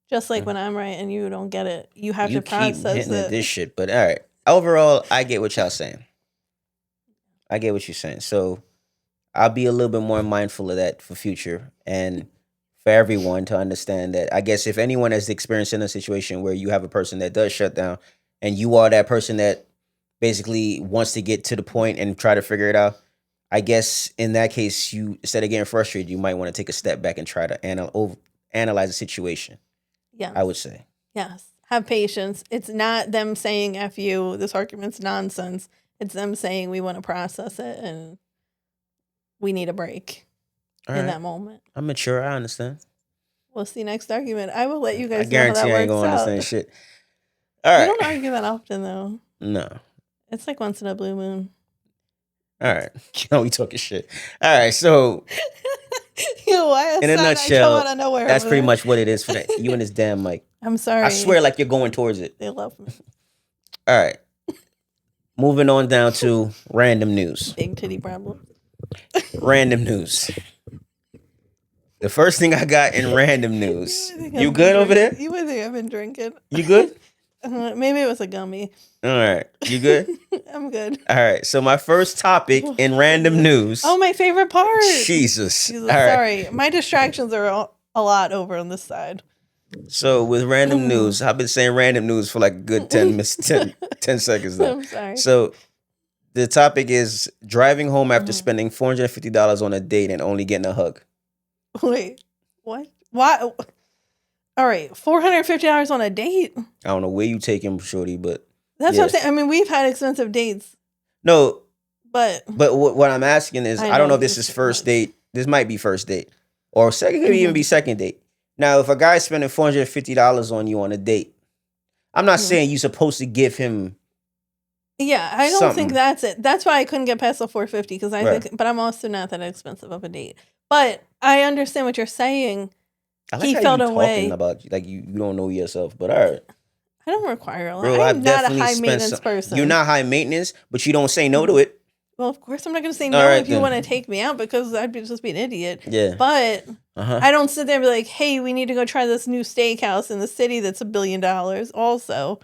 Just like when I'm right and you don't get it. You have to process it. You keep hitting at this shit, but all right. Overall, I get what y'all saying. I get what you're saying. So I'll be a little bit more mindful of that for future, and for everyone to understand that. I guess if anyone has experienced in a situation where you have a person that does shut down, and you are that person that basically wants to get to the point and try to figure it out, I guess in that case, you, instead of getting frustrated, you might want to take a step back and try to analyze the situation. Yeah, I would say. Yes. have patience. It's not them saying F you, this argument's nonsense. It's them saying we want to process it and we need a break in that moment. I'm mature. I understand. We'll see next argument. I will let you guys I know how guarantee that I ain't works gonna out. understand shit. All right. We don't argue that often, though. No. It's like once in a blue moon. All right. We talking shit. All right. So, in a nutshell, that's pretty much what it is for that. You and this damn mic. I'm sorry. I swear, like you're going towards it. They love me. All right. Moving on down to random news. Big titty problem. Random news. The first thing I got in random news. You good over there? You would think I've been drinking. You good? Maybe it was a gummy. All right. You good? I'm good. All right. So my first topic in random news. Oh, my favorite part. Jesus. All right. Sorry. My distractions are a lot over on this side. So with random news, I've been saying random news for like a good 10 seconds now. I'm sorry. So the topic is driving home after spending $450 on a date and only getting a hug. Wait, what? Why? All right, $450 on a date? I don't know where you take him, shorty, but that's what I'm saying. I mean, we've had expensive dates. No, but what I'm asking is, I don't know if this is first date. This might be first date, or second. Could even be second date. Now, if a guy's spending $450 on you on a date, I'm not saying you're supposed to give him. Yeah, I don't think that's it. That's why I couldn't get past the $450 because I think, but I'm also not that expensive of a date. But I understand what you're saying. I like he how felt you away. Talking about like you don't know yourself, but all right. I don't require a lot. Bro, I'm not a high maintenance person. You're not high maintenance, but you don't say no to it. Well, of course I'm not going to say no if you want to take me out because I'd just be an idiot. Yeah. But I don't sit there and be like, hey, we need to go try this new steakhouse in the city that's $1 billion. Also,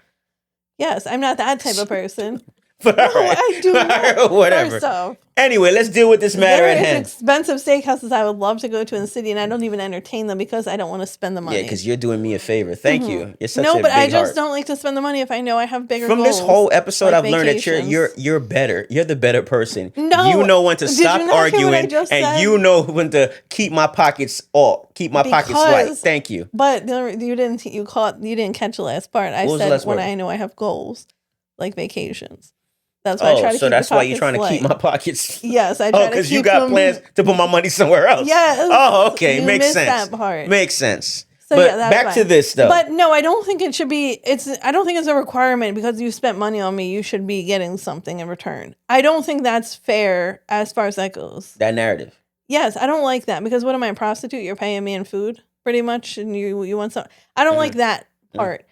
yes, I'm not that type of person. But no, I do not. Whatever. First off, anyway, let's deal with this matter at hand. Expensive steakhouses I would love to go to in the city, and I don't even entertain them because I don't want to spend the money. Yeah, because you're doing me a favor. Thank you. You're such no, a but big I just heart. don't like to spend the money if I know I have bigger From goals. This whole episode, like I've learned that you're better. You're the better person. No, you know when to stop arguing, and you know when to keep my pockets pockets light. Thank you. But you didn't catch the last part. I said when I know I have goals, like vacations. That's why I try to keep that's why you're trying to keep my pockets. Yes, I try to keep because you got plans to put my money somewhere else. Yes. Oh, okay, makes sense. That part makes sense. So but yeah, that's back to this though. But no, I don't think it should be. I don't think it's a requirement because you spent money on me. You should be getting something in return. I don't think that's fair as far as that goes. That narrative. Yes, I don't like that because what am I, a prostitute? You're paying me in food pretty much, and you want some. I don't like that part.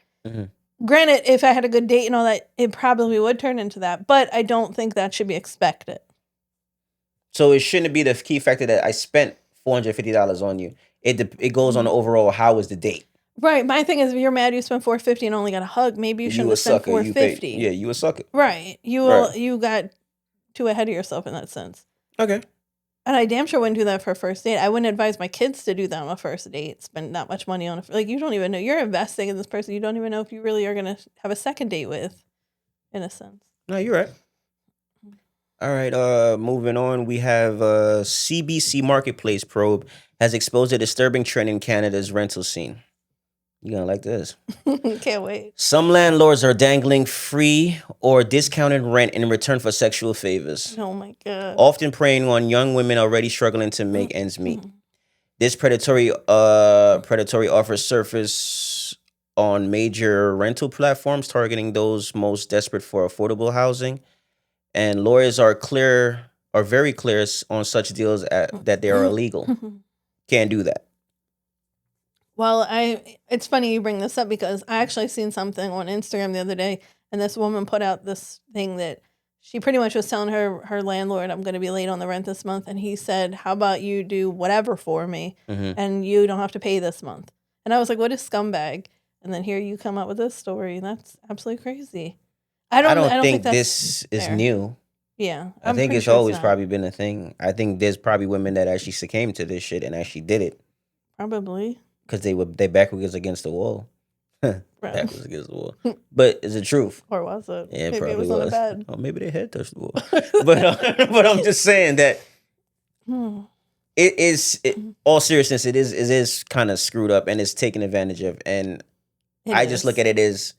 Granted, if I had a good date and all that, it probably would turn into that. But I don't think that should be expected. So it shouldn't be the key factor that I spent $450 on you. It goes on the overall. How was the date? Right. My thing is, if you're mad you spent $450 and only got a hug, maybe you shouldn't have spent $450. Yeah, you a sucker. Right. You got too ahead of yourself in that sense. Okay. And I damn sure wouldn't do that for a first date. I wouldn't advise my kids to do that on a first date. Spend that much money on you don't even know. You're investing in this person. You don't even know if you really are going to have a second date with, in a sense. No, you're right. All right. Moving on, we have CBC Marketplace probe has exposed a disturbing trend in Canada's rental scene. You're going to like this. Can't wait. Some landlords are dangling free or discounted rent in return for sexual favors. Oh, my God. Often preying on young women already struggling to make ends meet. This predatory offers surface on major rental platforms targeting those most desperate for affordable housing. And lawyers are very clear on such deals that they are illegal. Can't do that. Well, it's funny you bring this up because I actually seen something on Instagram the other day, and this woman put out this thing that she pretty much was telling her landlord, I'm going to be late on the rent this month. And he said, how about you do whatever for me and you don't have to pay this month? And I was like, what a scumbag. And then here you come up with this story. That's absolutely crazy. I don't think this is new. Yeah. I think it's always probably been a thing. I think there's probably women that actually succumbed to this shit and actually did it. Probably. Because they backwards against the wall. Backwards against the wall. But it's the truth. Or was it? Yeah, maybe probably it was on the bed. Oh, maybe they had touched the wall. but I'm just saying that it is all seriousness, it is kind of screwed up and it's taken advantage of. And I just look at it as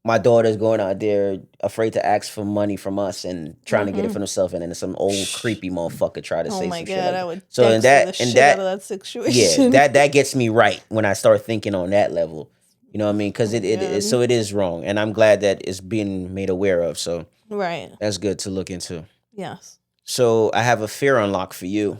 my daughter's going out there afraid to ask for money from us and trying to get it for themselves, and then some old creepy motherfucker try to say some shit. Oh my God, I would so in that the shit out of that situation. Yeah, that gets me right when I start thinking on that level. You know what I mean? Because it is wrong, and I'm glad that it's being made aware of. So that's good to look into. Yes. So I have a fear unlock for you.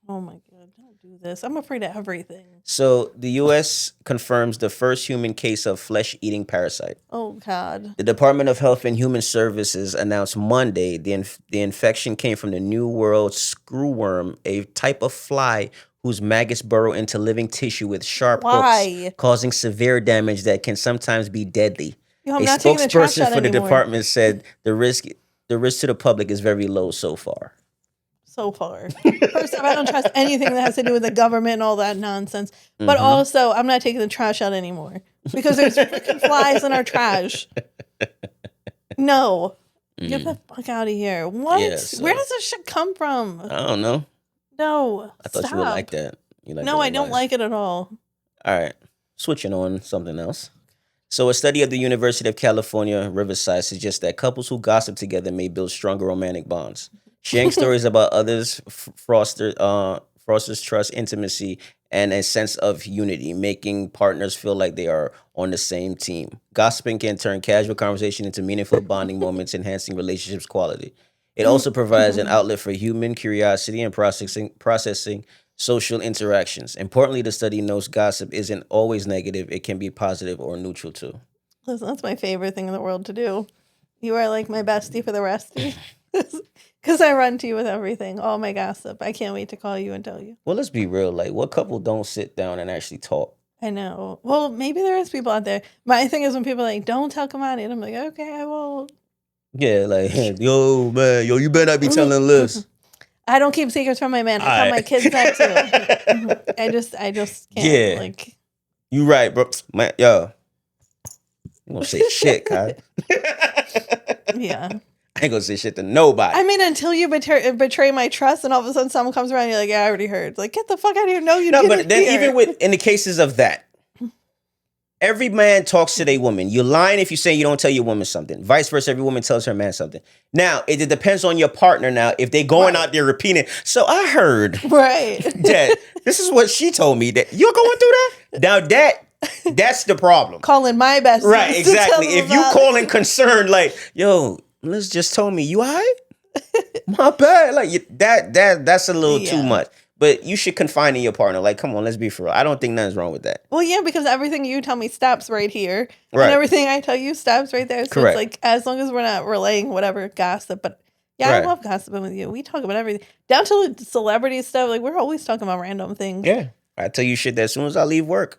Oh my God, don't do this. I'm afraid of everything. So the U.S. confirms the first human case of flesh-eating parasite. Oh God. The Department of Health and Human Services announced Monday the infection came from the New World screwworm, a type of fly whose maggots burrow into living tissue with sharp hooks, causing severe damage that can sometimes be deadly. Yo, a spokesperson for the department said the risk to the public is very low so far. So far. First off, I don't trust anything that has to do with the government and all that nonsense. But also, I'm not taking the trash out anymore because there's freaking flies in our trash. No. Get the fuck out of here. What? Yeah, so where does this shit come from? I don't know. No. I thought you would like that. No, I don't like it at all. All right. Switching on something else. So a study of the University of California, Riverside suggests that couples who gossip together may build stronger romantic bonds. Sharing stories about others fosters trust, intimacy, and a sense of unity, making partners feel like they are on the same team. Gossiping can turn casual conversation into meaningful bonding moments, enhancing relationships' quality. It also provides an outlet for human curiosity and processing social interactions. Importantly, the study notes gossip isn't always negative. It can be positive or neutral too. Listen, that's my favorite thing in the world to do. You are like my bestie for the restie. Because I run to you with everything, all my gossip. I can't wait to call you and tell you. Well, let's be real. Like, what couple don't sit down and actually talk? I know. Well, maybe there is people out there. My thing is when people are like, don't tell Kamani. And I'm like, okay, I won't. Yeah, like, yo, man, you better not be telling Liz. I don't keep secrets from my man. I tell my kids that too. I just can't. Yeah. Like, you right, bro. Man, yo. You gonna say shit, Kai. Yeah. I ain't gonna say shit to nobody. I mean, until you betray my trust, and all of a sudden someone comes around, and you're like, "Yeah, I already heard." Like, get the fuck out of here! No, you didn't. No, but then even in the cases of that, every man talks to their woman. You're lying if you say you don't tell your woman something. Vice versa, every woman tells her man something. Now, it depends on your partner. Now, if they going out there repeating, so I heard that this is what she told me that you're going through that. Now that's the problem. Calling my best, right? Exactly. If you calling concerned, like, yo. Liz just told me, you all right? My bad. Like that's a little too much. But you should confine in your partner. Like, come on, let's be for real. I don't think nothing's wrong with that. Well, yeah, because everything you tell me stops right here. Right. And everything I tell you stops right there. So Correct. It's like, as long as we're not relaying whatever gossip. But yeah, right. I love gossiping with you. We talk about everything. Down to celebrity stuff. Like, we're always talking about random things. Yeah. I tell you shit that as soon as I leave work.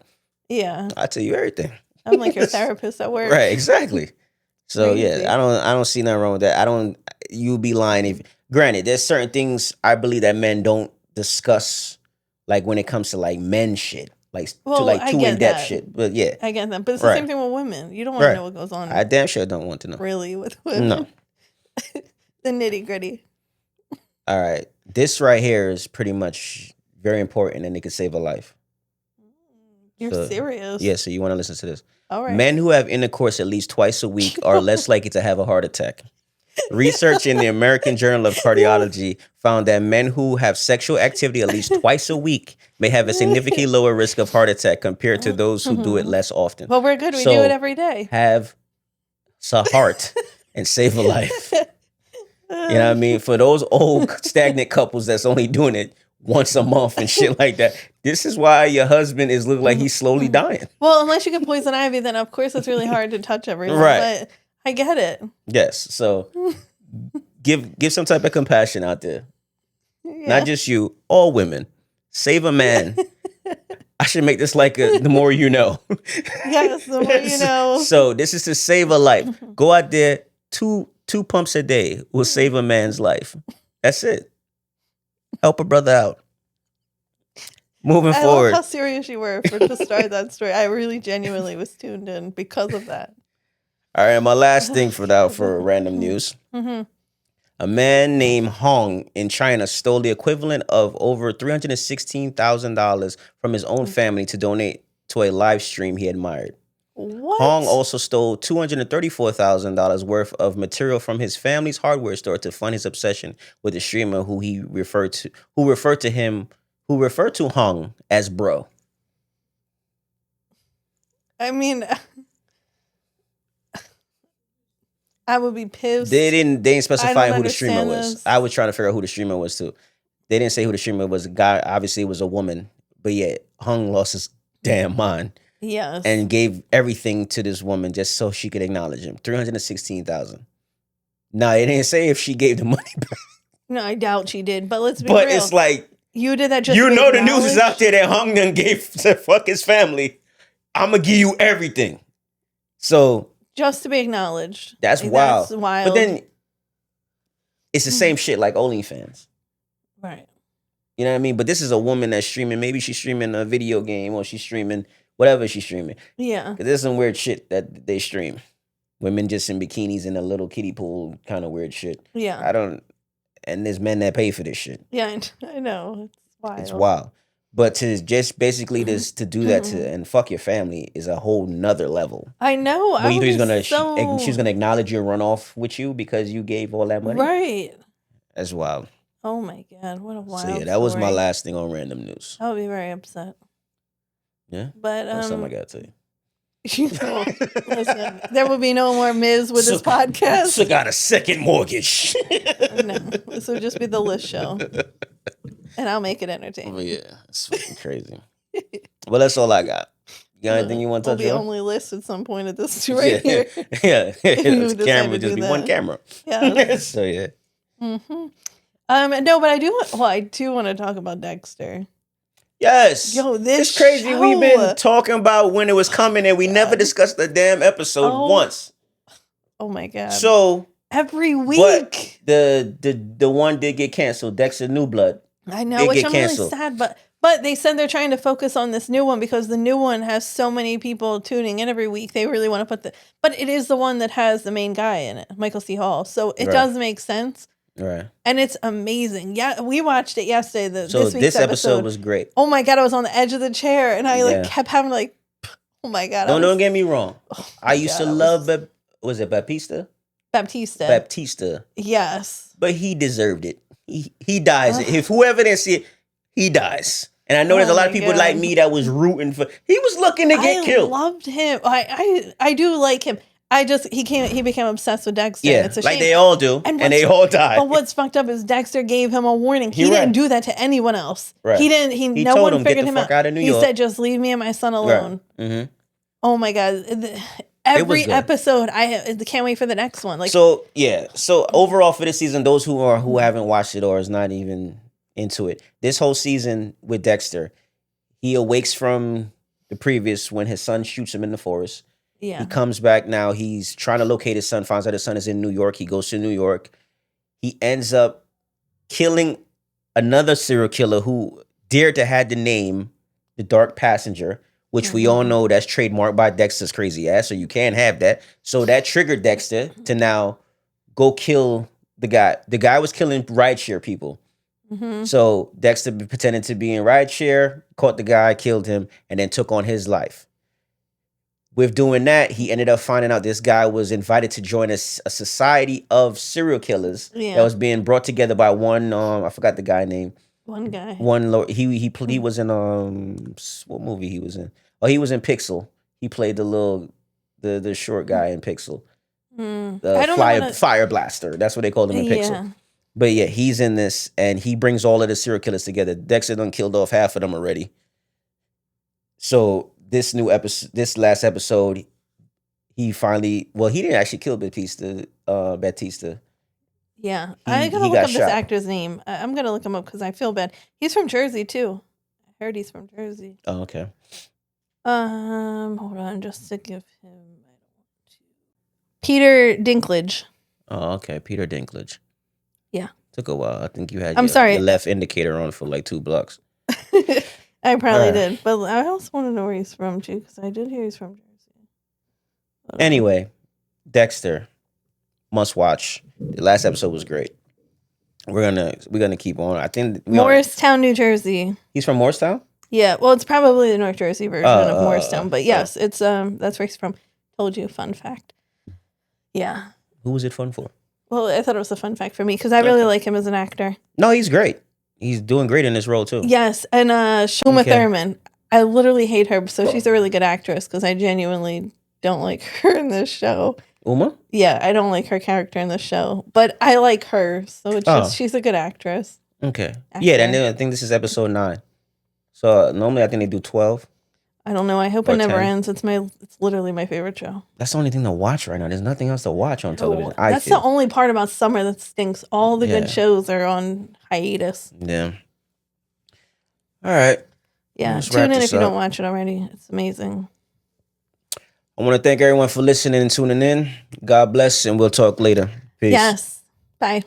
Yeah. I tell you everything. I'm like your therapist at work. Right, exactly. So yeah, I don't see nothing wrong with that. You'd be lying if, granted, there's certain things I believe that men don't discuss, like when it comes to like men shit, like too in-depth shit. But yeah. I get that. But it's the same thing with women. You don't want to know what goes on. I damn sure don't want to know. Really with women. No. The nitty-gritty. All right. This right here is pretty much very important and it could save a life. You're serious? Yeah, so you want to listen to this. All right. Men who have intercourse at least twice a week are less likely to have a heart attack. Research in the American Journal of Cardiology found that men who have sexual activity at least twice a week may have a significantly lower risk of heart attack compared to those who do it less often. Well, we're good. We do it every day. Have a heart and save a life. You know what I mean? For those old stagnant couples that's only doing it once a month and shit like that. This is why your husband is looking like he's slowly dying. Well, unless you get poison ivy, then of course it's really hard to touch everyone. Right. But I get it. Yes. So give some type of compassion out there. Yeah. Not just you, all women. Save a man. I should make this like the more you know. Yes, the more you know. So this is to save a life. Go out there, two pumps a day will save a man's life. That's it. Help a brother out. Moving forward. I love how serious you were to start that story. I really genuinely was tuned in because of that. All right, my last thing for random news. Mm-hmm. A man named Hong in China stole the equivalent of over $316,000 from his own family to donate to a live stream he admired. What? Hong also stole $234,000 worth of material from his family's hardware store to fund his obsession with the streamer who referred to Hong as bro. I mean, I would be pissed. They didn't specify who the streamer understand was. this. I was trying to figure out who the streamer was too. They didn't say who the streamer was. A guy, obviously it was a woman, but yeah, Hong lost his damn mind. Yes. And gave everything to this woman just so she could acknowledge him. $316,000. Now, it didn't say if she gave the money back. No, I doubt she did. But let's be But real. it's like, You did that just you to know the news is acknowledge? out there that Hong done gave to fuck his family. I'm going to give you everything. So Just to be acknowledged. that's Like, wild. That's wild. But then it's the same shit like OnlyFans. Right. You know what I mean? But this is a woman that's streaming. Maybe she's streaming a video game or she's streaming whatever she's streaming. Yeah. Because there's some weird shit that they stream. Women just in bikinis in a little kiddie pool, kind of weird shit. Yeah. And there's men that pay for this shit. Yeah, I know. It's wild. It's wild. But to just basically to do that and fuck your family is a whole nother level. I know. When you think so... she's gonna acknowledge your runoff with you because you gave all that money. Right. That's wild. Oh my God. What a wild So yeah, that was my story. last thing on random news. I would be very upset. Yeah. But That's something I gotta tell you. Listen, there will be no more Ms. with this podcast. So got a second mortgage. No, this will just be the list show, and I'll make it entertaining. Oh, yeah, it's fucking crazy. Well, that's all I got. You got anything you want to touch We'll on? be only list at some point at this here. Yeah. You This decide camera to just do be one that. camera. Yeah. So yeah. Mm-hmm. No, but I do want to talk about Dexter. Yes. Yo, this it's crazy. show. We've been talking about when it was coming and we never discussed the damn episode once. Oh my God. So every week. But the one did get canceled. Dexter New Blood. I know, which I'm really sad, but they said they're trying to focus on this new one because the new one has so many people tuning in every week. They really want to but it is the one that has the main guy in it, Michael C. Hall. So it does make sense. Right. And it's amazing. Yeah, we watched it yesterday. This episode was great. Oh my God, I was on the edge of the chair and I kept having oh my God. Don't get me wrong. I used to love was it Baptista. Baptista. Yes. But he deserved it. He dies. If whoever didn't see it, he dies. And I know there's a lot of people like me that was rooting for. He was looking to get killed. I loved him. I do like him. He became obsessed with Dexter. Yeah, it's a like shame. they all do, and they all die. But what's fucked up is Dexter gave him a warning. He didn't do that to anyone else. Right. He didn't. He no told one him, figured get the him fuck out. out of New York. He said, "Just leave me and my son alone." Right. Mm-hmm. Oh my God! Every episode, I can't wait for the next one. So overall for this season, those who haven't watched it or is not even into it, this whole season with Dexter, he awakes from the previous when his son shoots him in the forest. Yeah. He comes back now. He's trying to locate his son, finds out his son is in New York. He goes to New York. He ends up killing another serial killer who dared to have the name The Dark Passenger, which we all know that's trademarked by Dexter's crazy ass, so you can't have that. So that triggered Dexter to now go kill the guy. The guy was killing rideshare people. Mm-hmm. So Dexter pretended to be in rideshare, caught the guy, killed him, and then took on his life. With doing that, he ended up finding out this guy was invited to join a society of serial killers that was being brought together by one. I forgot the guy name. One guy. He was in what movie he was in? Oh, he was in Pixel. He played the short guy in Pixel. The fire blaster. That's what they called him in Pixel. Yeah. But yeah, he's in this, and he brings all of the serial killers together. Dexter done killed off half of them already. So this last episode, he didn't actually kill Baptista. Yeah, I gotta look up this actor's name. I'm gonna look him up because I feel bad. He's from Jersey too. I heard he's from Jersey. Oh, okay. Hold on, just to give him. Peter Dinklage. Oh, okay, Peter Dinklage. Yeah. Took a while. I think you had your left indicator on for like 2 blocks. I probably did, but I also want to know where he's from too, because I did hear he's from Jersey. Anyway, Dexter, must watch. The last episode was great. We're gonna keep on. I think Morristown, New Jersey. He's from Morristown? Yeah, well, it's probably the North Jersey version of Morristown, but yes, it's that's where he's from. Told you, fun fact. Yeah. Who was it fun for? Well, I thought it was a fun fact for me because I really like him as an actor. No, he's great. He's doing great in this role too. Yes, and Shuma Thurman. I literally hate her, so she's a really good actress because I genuinely don't like her in this show. Uma? Yeah, I don't like her character in this show, but I like her, so it's just she's a good actress. Okay. Yeah, and I think this is episode 9. So normally I think they do 12. I don't know. I hope it never ends. It's literally my favorite show. That's the only thing to watch right now. There's nothing else to watch on television. That's the only part about summer that stinks. All the good shows are on hiatus. Yeah. All right. Yeah. Tune in if you don't watch it already. It's amazing. I want to thank everyone for listening and tuning in. God bless, and we'll talk later. Peace. Yes. Bye.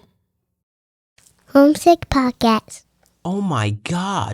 Homesick Podcast. Oh my God.